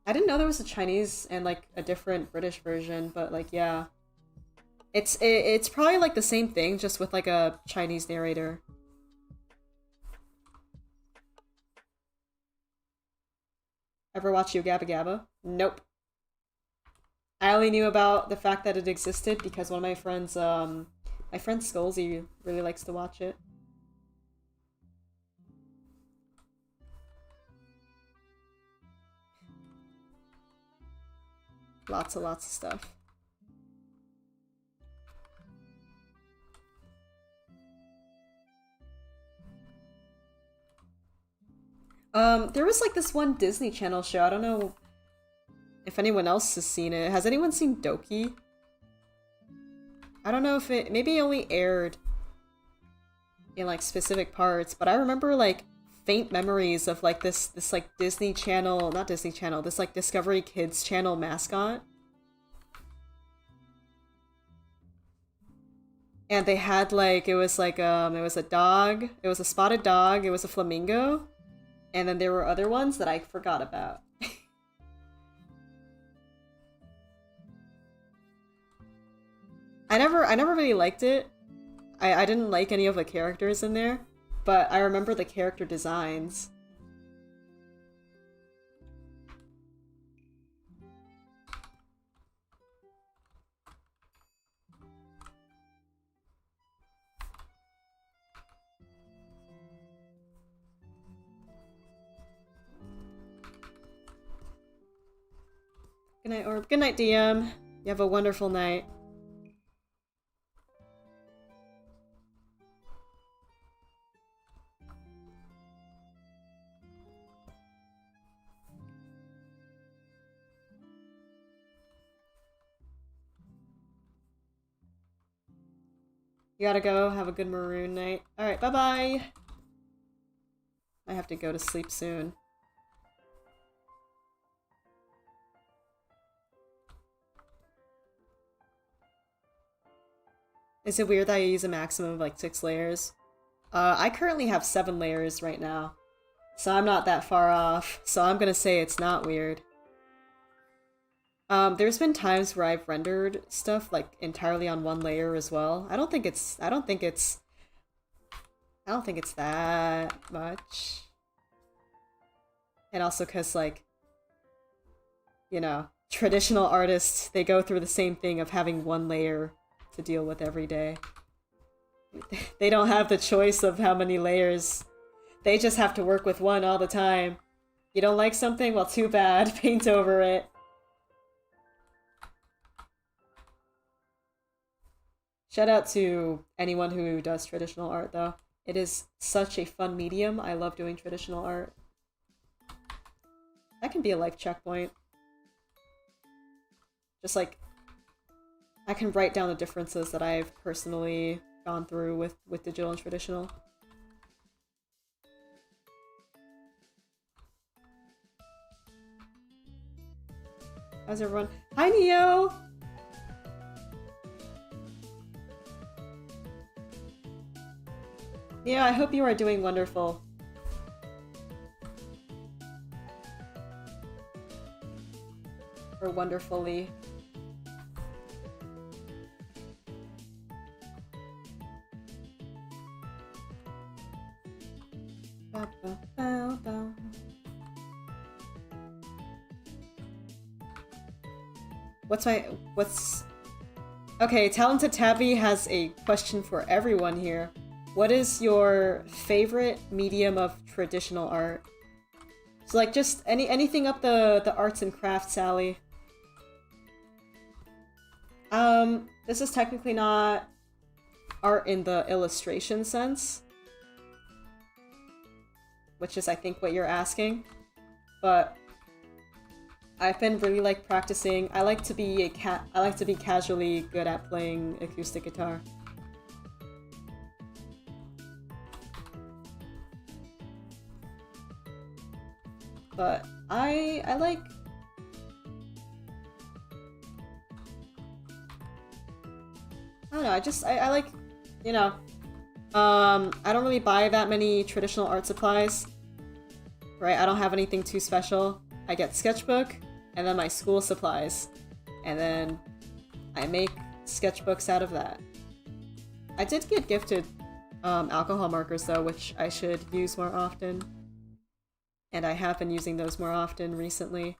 I didn't know there was a Chinese and like a different British version, but like yeah. It's probably like the same thing just with like a Chinese narrator. Ever watch Yo Gabba Gabba? Nope. I only knew about the fact that it existed because one of my friend Skullsy really likes to watch it. Lots of stuff. There was like this one Disney Channel show. I don't know if anyone else has seen it. Has anyone seen Doki? I don't know if maybe it only aired in like specific parts, but I remember like faint memories of like this like Disney Channel, not Disney Channel, this like Discovery Kids Channel mascot. And they had like, it was a dog, it was a spotted dog, it was a flamingo, and then there were other ones that I forgot about. I never really liked it. I didn't like any of the characters in there, but I remember the character designs. Good night, Orb. Good night, DM. You have a wonderful night. You gotta go. Have a good maroon night. Alright, bye-bye. I have to go to sleep soon. Is it weird that I use a maximum of like 6 layers? I currently have 7 layers right now, so I'm not that far off, so I'm gonna say it's not weird. There's been times where I've rendered stuff like entirely on 1 layer as well. I don't think it's that much. And also because, like, you know, traditional artists, they go through the same thing of having one layer to deal with every day. They don't have the choice of how many layers. They just have to work with one all the time. You don't like something? Well, too bad. Paint over it. Shout out to anyone who does traditional art, though. It is such a fun medium. I love doing traditional art. That can be a life checkpoint. Just like, I can write down the differences that I've personally gone through with digital and traditional. How's everyone? Hi, Neo! Yeah, I hope you are doing wonderful. Or wonderfully. What's... Okay, Talented Tabby has a question for everyone here. What is your favorite medium of traditional art? So like just anything up the arts and crafts alley. This is technically not art in the illustration sense, which is I think what you're asking. But I've been really like practicing. I like to be casually good at playing acoustic guitar. But I like... I don't know, I like, you know, I don't really buy that many traditional art supplies, right? I don't have anything too special. I get sketchbook, and then my school supplies, and then I make sketchbooks out of that. I did get gifted alcohol markers though, which I should use more often. And I have been using those more often recently.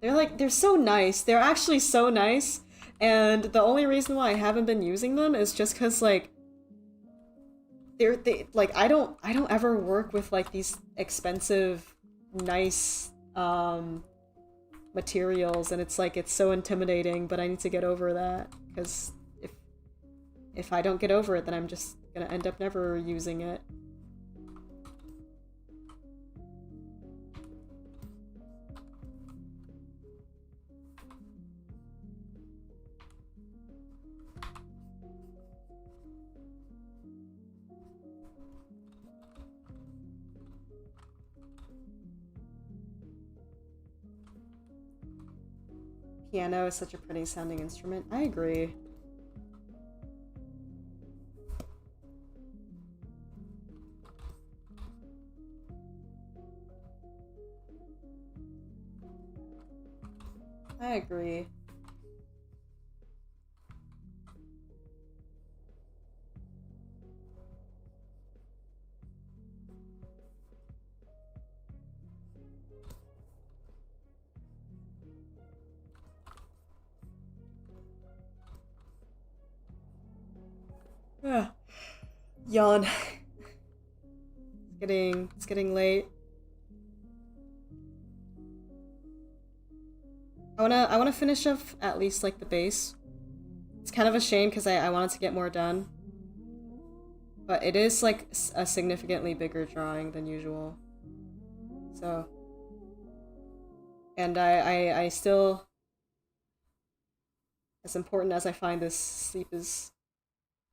They're so nice. They're actually so nice. And the only reason why I haven't been using them is just cause like I don't ever work with like these expensive, nice materials, and it's like it's so intimidating, but I need to get over that, because if I don't get over it, then I'm just gonna end up never using it. Piano is such a pretty sounding instrument. I agree. I agree. Ah, yawn. It's getting late. I wanna finish up at least like the base. It's kind of a shame because I wanted to get more done. But it is like a significantly bigger drawing than usual. So. And I still, as important as I find this sleep is,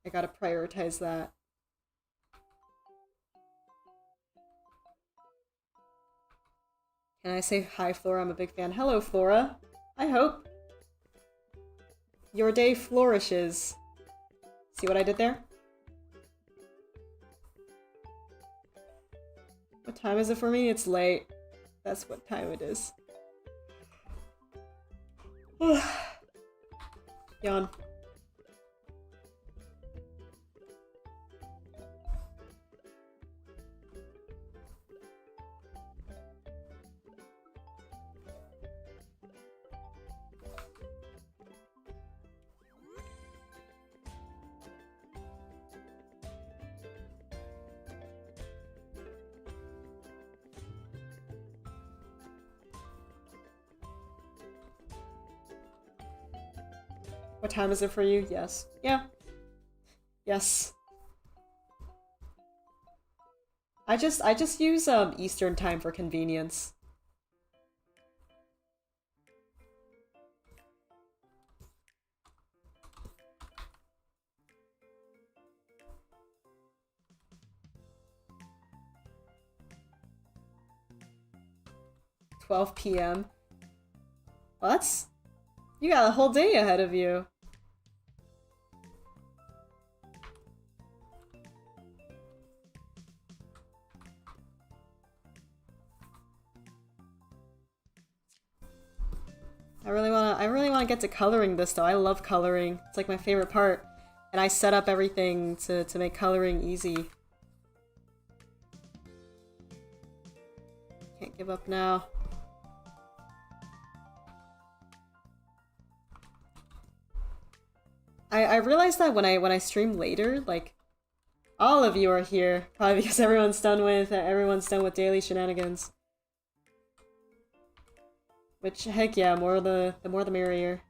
I gotta prioritize that. Can I say hi, Flora? I'm a big fan. Hello, Flora. I hope your day flourishes. See what I did there? What time is it for me? It's late. That's what time it is. Yawn. What time is it for you? Yes. Yeah. Yes. I just use Eastern time for convenience. PM. Well, that's... You got a whole day ahead of you. I really wanna get to coloring this though. I love coloring. It's like my favorite part. And I set up everything to make coloring easy. Can't give up now. I realized that when I stream later, like, all of you are here. Probably because everyone's done with daily shenanigans. Which, heck yeah, the more the merrier.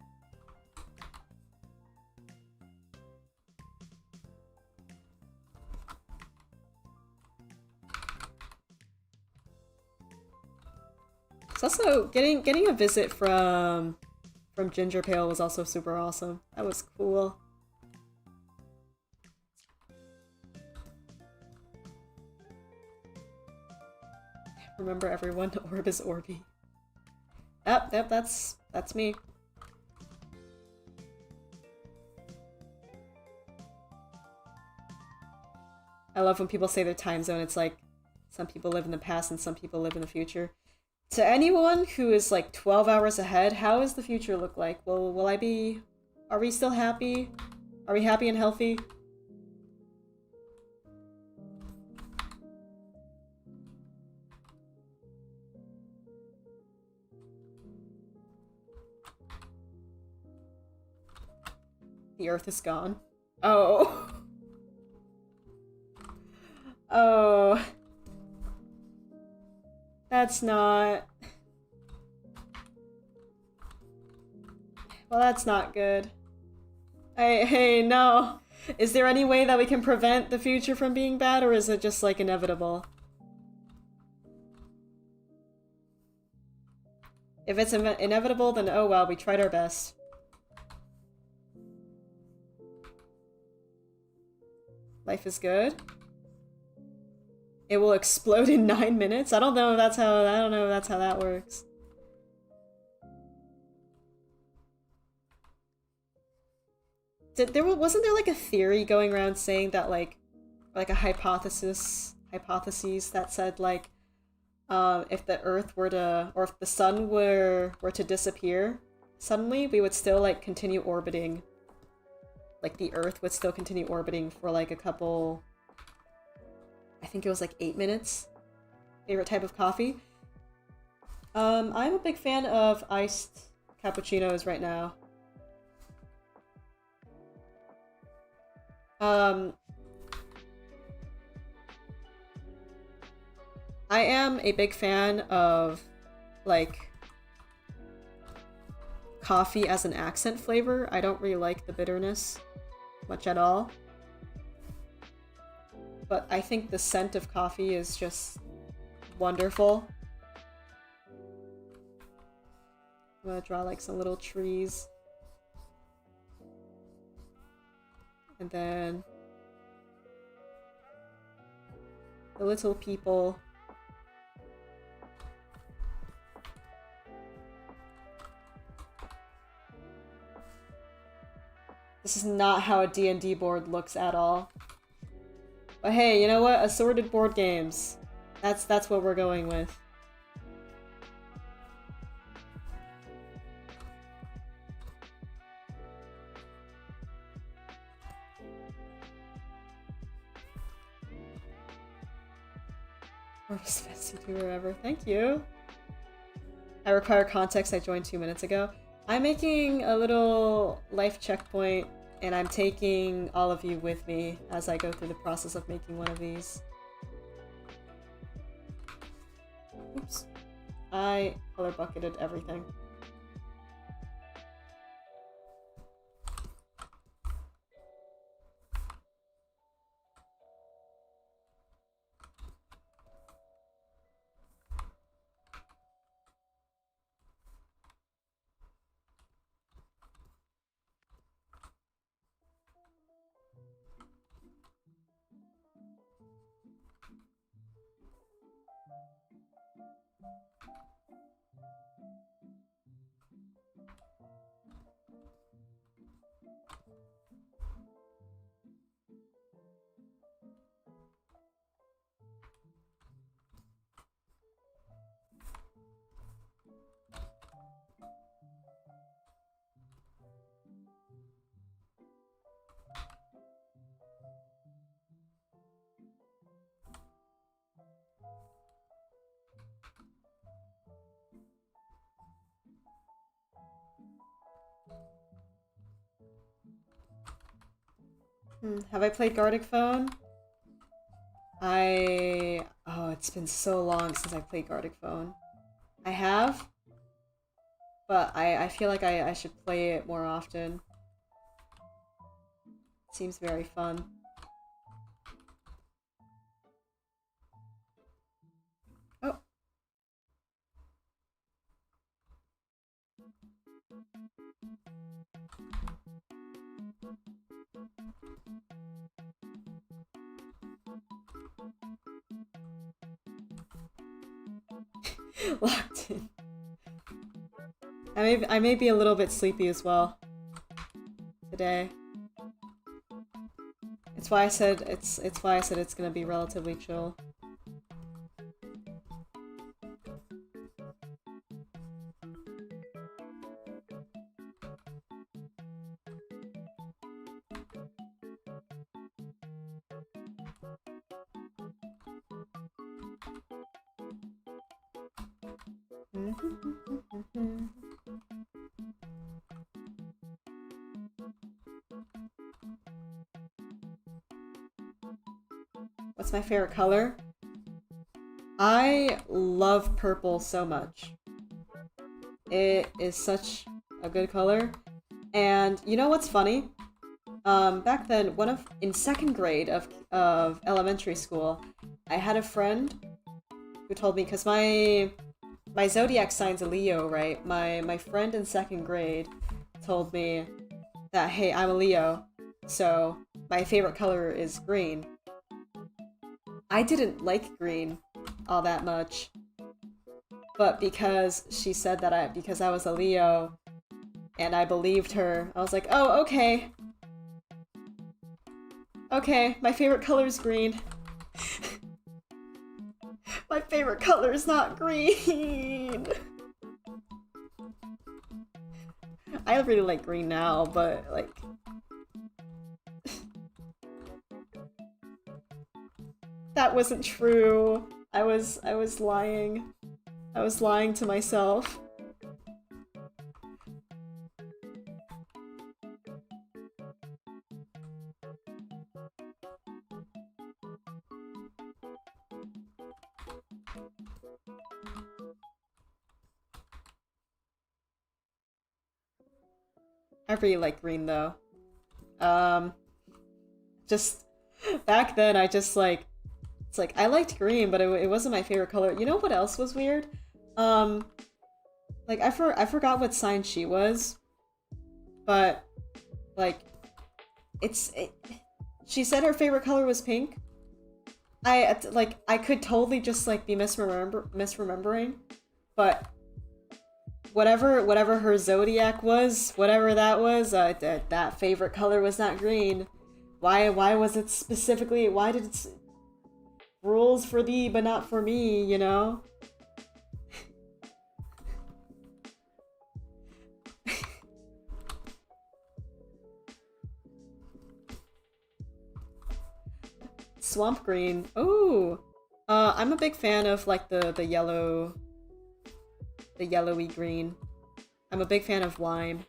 It's also getting a visit from Ginger Pale was also super awesome. That was cool. Remember everyone, Orb is Orby. Yep, that's me. I love when people say their time zone. It's like some people live in the past and some people live in the future. To anyone who is like 12 hours ahead, how does the future look like? Will I be... Are we still happy? Are we happy and healthy? The Earth is gone. Oh. Oh. That's not... Well, that's not good. Hey, no. Is there any way that we can prevent the future from being bad, or is it just, like, inevitable? If it's inevitable, then oh well, we tried our best. Life is good. It will explode in 9 minutes? I don't know if that's how that works. Wasn't there like a theory going around saying that like a hypotheses that said like if the Earth were to, or if the sun were to disappear suddenly, we would still like continue orbiting. Like the Earth would still continue orbiting for like a couple, I think it was like 8 minutes. Favorite type of coffee? I'm a big fan of iced cappuccinos right now. I am a big fan of, like, coffee as an accent flavor. I don't really like the bitterness much at all. But I think the scent of coffee is just wonderful. I'm gonna draw, like, some little trees. And then the little people. This is not how a D&D board looks at all. But hey, you know what? Assorted board games. That's what we're going with. Worst best YouTuber ever. Thank you. I require context. I joined 2 minutes ago. I'm making a little life checkpoint, and I'm taking all of you with me as I go through the process of making one of these. Oops. I color bucketed everything. Have I played Gartic Phone? Oh, it's been so long since I played Gartic Phone. I have, but I feel like I should play it more often. It seems very fun. Oh. Locked in. I may be a little bit sleepy as well today. It's why I said it's gonna be relatively chill. What's my favorite color? I love purple so much. It is such a good color. And you know what's funny? Back then, in second grade of elementary school, I had a friend who told me, because my zodiac sign's a Leo, right? My friend in second grade told me that, hey, I'm a Leo, so my favorite color is green. I didn't like green all that much, but because she said that because I was a Leo, and I believed her, I was like, oh, okay. Okay, my favorite color is green. My favorite color is not green! I really like green now, but, like... That wasn't true. I was lying. I was lying to myself. I really like green though. Just back then I just like it's like I liked green, but it wasn't my favorite color. You know what else was weird? Like I forgot what sign she was, but like she said her favorite color was pink. I could totally just like be misremembering, but whatever her zodiac was, whatever that was, that favorite color was not green. Why was it specifically? Why did it rules for thee but not for me? You know. Swamp green. Ooh. I'm a big fan of like the yellowy green. I'm a big fan of lime.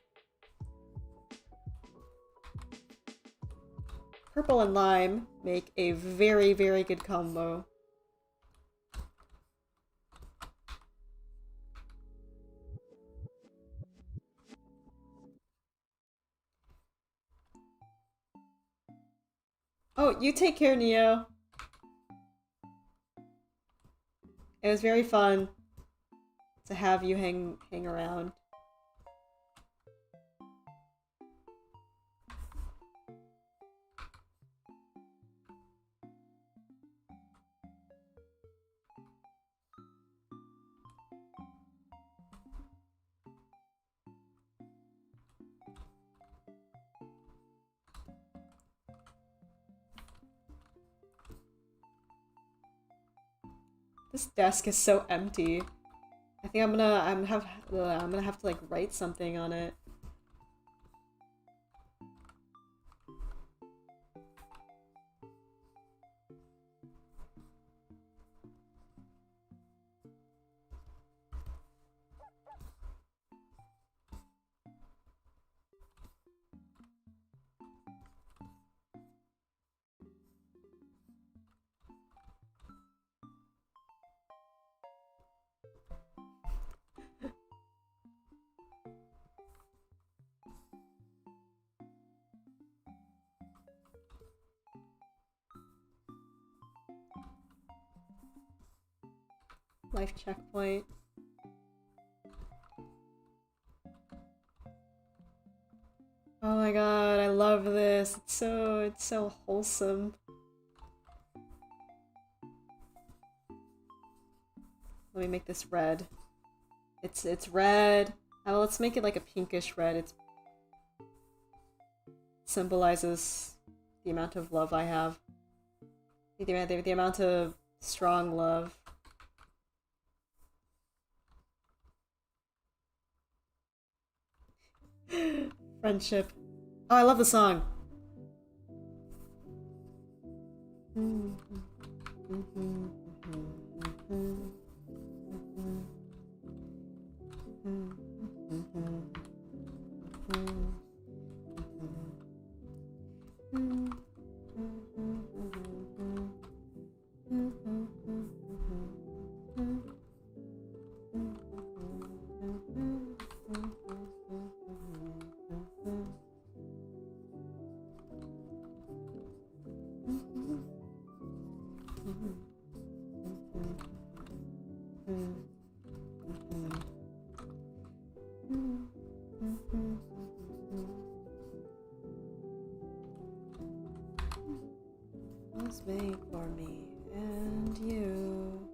Purple and lime make a very, very good combo. Oh, you take care, Neo. It was very fun to have you hang around. This desk is so empty. I think I'm gonna have to like write something on it. Life checkpoint. Oh my god, I love this. It's so wholesome. Let me make this red. It's red. Oh, well, let's make it like a pinkish red. It symbolizes the amount of love I have. The amount of strong love. Friendship. Oh, I love the song. Was made for me and you.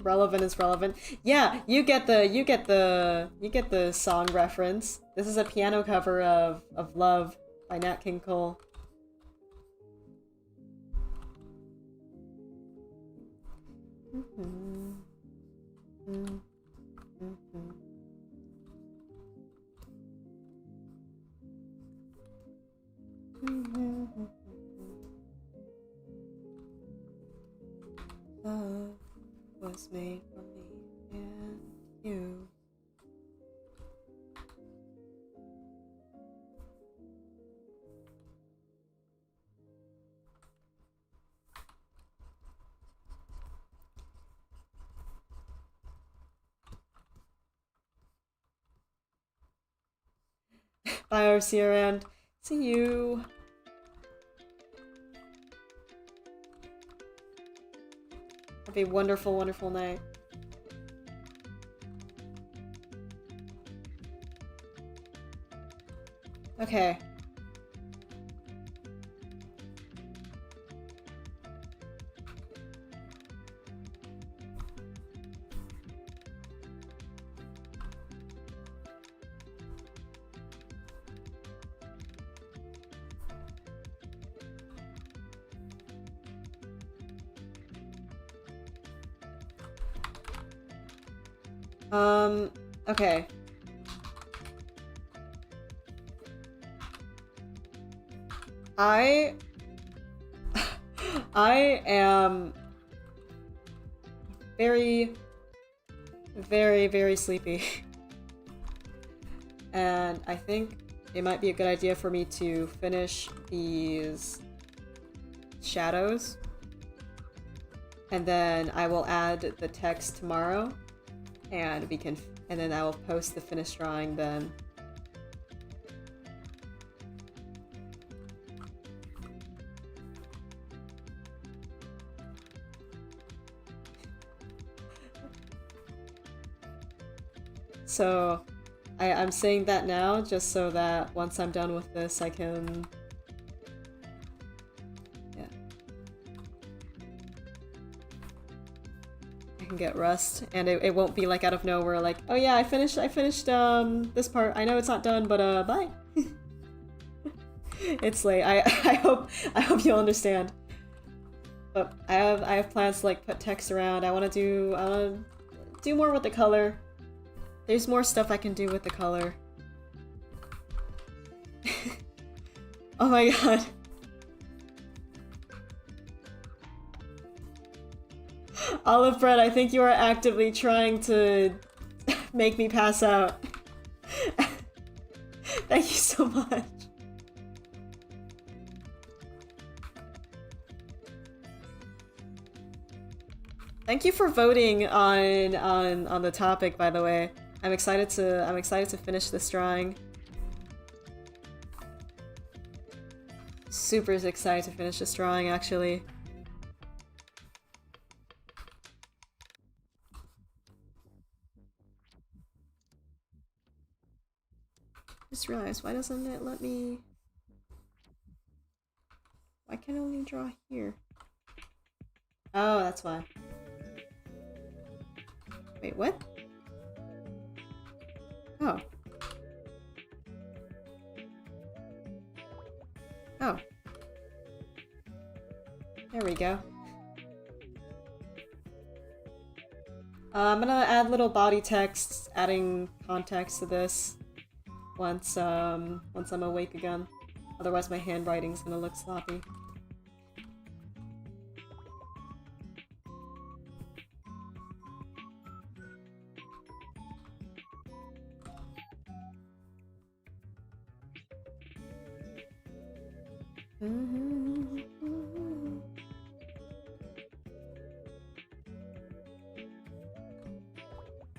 Relevant is relevant. Yeah, you get the song reference. This is a piano cover of Love by Nat King Cole. Love was made for me and you. Bye, RC around. See you. Have a wonderful, wonderful night. Okay. Okay. I am very, very, very sleepy. And I think it might be a good idea for me to finish these shadows. And then I will add the text tomorrow. And then I will post the finished drawing then. So, I'm saying that now just so that once I'm done with this I can... yeah. I can get rest, and it won't be like out of nowhere like, oh yeah, I finished this part. I know it's not done, but bye. It's late. I hope you'll understand. But I have plans to like put text around. I wanna do more with the color. There's more stuff I can do with the color. Oh my god. Olive Bread, I think you are actively trying to make me pass out. Thank you so much. Thank you for voting on the topic, by the way. I'm excited to finish this drawing. Super excited to finish this drawing, actually. Just realized, why doesn't it let me... Why can't I only draw here? Oh, that's why. Wait, what? Oh. Oh. There we go. I'm gonna add little body texts, adding context to this once I'm awake again. Otherwise my handwriting's gonna look sloppy.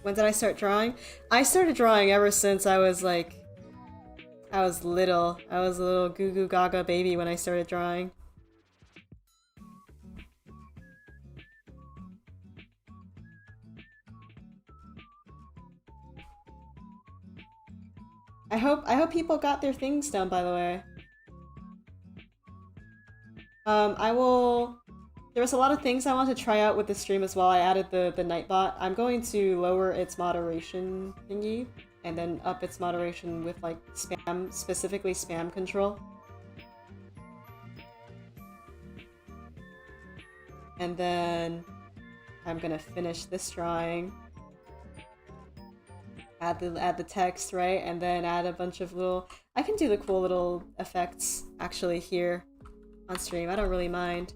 When did I start drawing? I started drawing ever since I was like... I was little. I was a little goo goo gaga baby when I started drawing. I hope people got their things done, by the way. There was a lot of things I wanted to try out with the stream as well. I added the Nightbot. I'm going to lower its moderation thingy, and then up its moderation with like spam, specifically spam control. And then I'm gonna finish this drawing. Add the text, right? And then add a bunch of little... I can do the cool little effects actually here on stream. I don't really mind.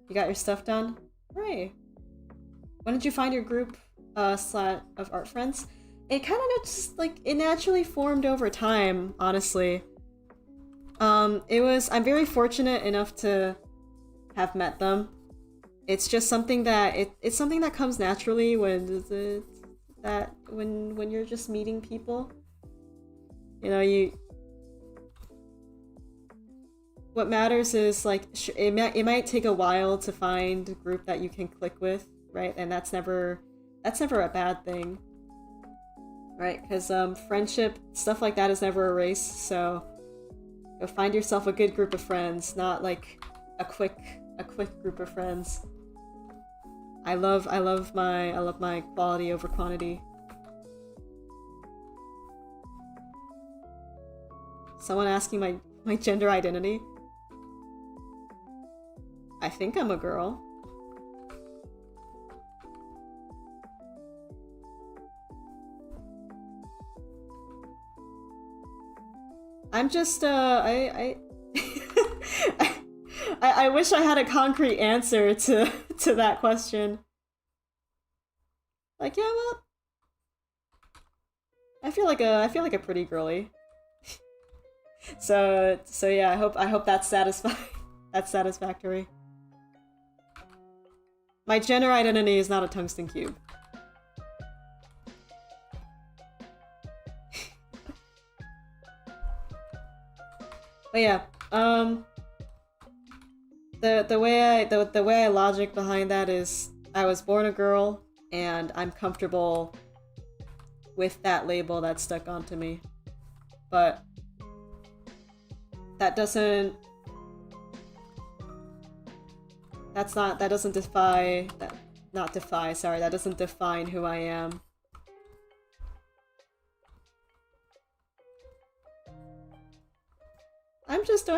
You got your stuff done? Hooray! When did you find your group slot of art friends? It kind of just like it naturally formed over time, honestly. I'm very fortunate enough to have met them. It's just something that it's something that comes naturally when you're just meeting people. You know, what matters is like it might take a while to find a group that you can click with, right? And that's never a bad thing, right? Because friendship, stuff like that is never a race. So go find yourself a good group of friends, not like a quick group of friends. I love my quality over quantity. Someone asking my gender identity. I think I'm a girl. I'm just I wish I had a concrete answer to that question. Like, yeah, well, I feel like a pretty girly. So yeah, I hope that's satisfactory. My gender identity is not a tungsten cube. But yeah, the way I logic behind that is I was born a girl and I'm comfortable with that label that's stuck onto me. But that doesn't define who I am. I'm just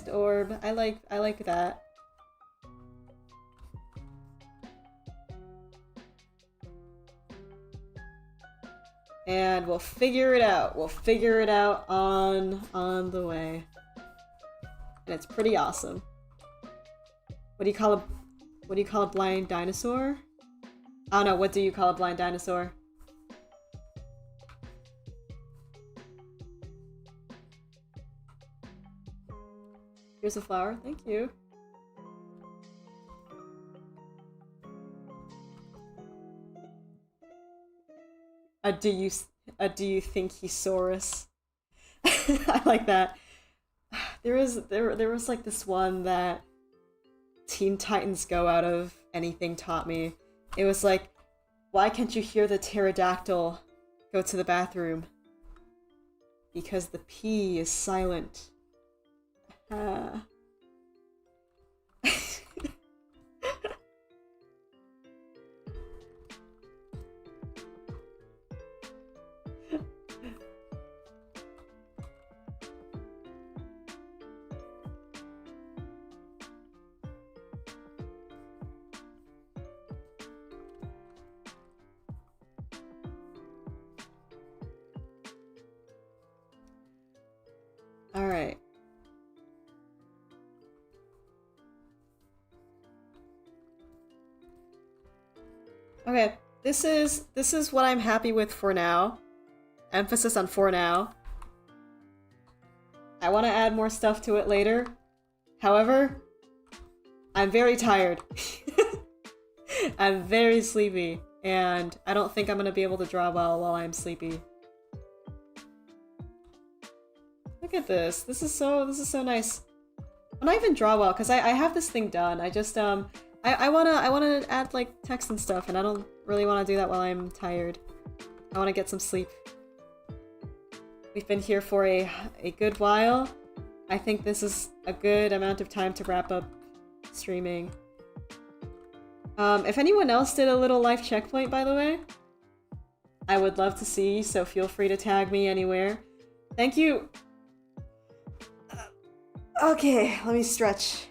Orb. I like that. And we'll figure it out. We'll figure it out on the way. And it's pretty awesome. What do you call a blind dinosaur? I don't know, what do you call a blind dinosaur? Here's a flower, thank you. Do you think he's Saurus? I like that. There was like this one that Teen Titans Go out of anything taught me. It was like, why can't you hear the pterodactyl go to the bathroom? Because the P is silent. Alright. Okay, this is what I'm happy with for now. Emphasis on for now. I want to add more stuff to it later. However, I'm very tired. I'm very sleepy, and I don't think I'm gonna be able to draw well while I'm sleepy. Look at this. This is so nice. Well, not even draw well, because I have this thing done. I just I wanna add like text and stuff, and I don't really want to do that while I'm tired. I want to get some sleep. We've been here for a good while. I think this is a good amount of time to wrap up streaming. If anyone else did a little life checkpoint, by the way, I would love to see, so feel free to tag me anywhere. Thank you! Okay, let me stretch.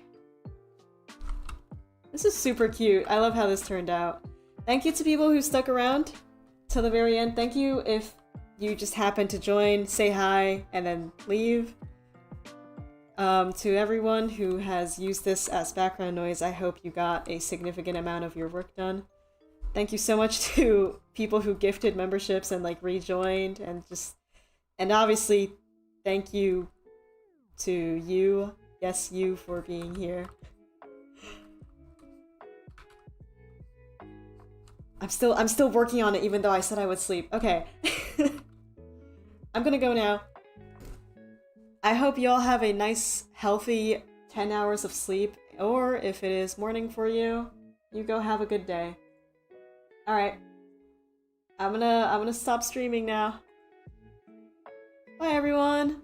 This is super cute. I love how this turned out. Thank you to people who stuck around till the very end. Thank you if you just happened to join, say hi, and then leave. To everyone who has used this as background noise, I hope you got a significant amount of your work done. Thank you so much to people who gifted memberships and like rejoined, and obviously thank you to you, yes you, for being here. I'm still working on it even though I said I would sleep. Okay. I'm gonna go now. I hope you all have a nice, healthy 10 hours of sleep, or if it is morning for you, you go have a good day. Alright. I'm gonna stop streaming now. Bye everyone!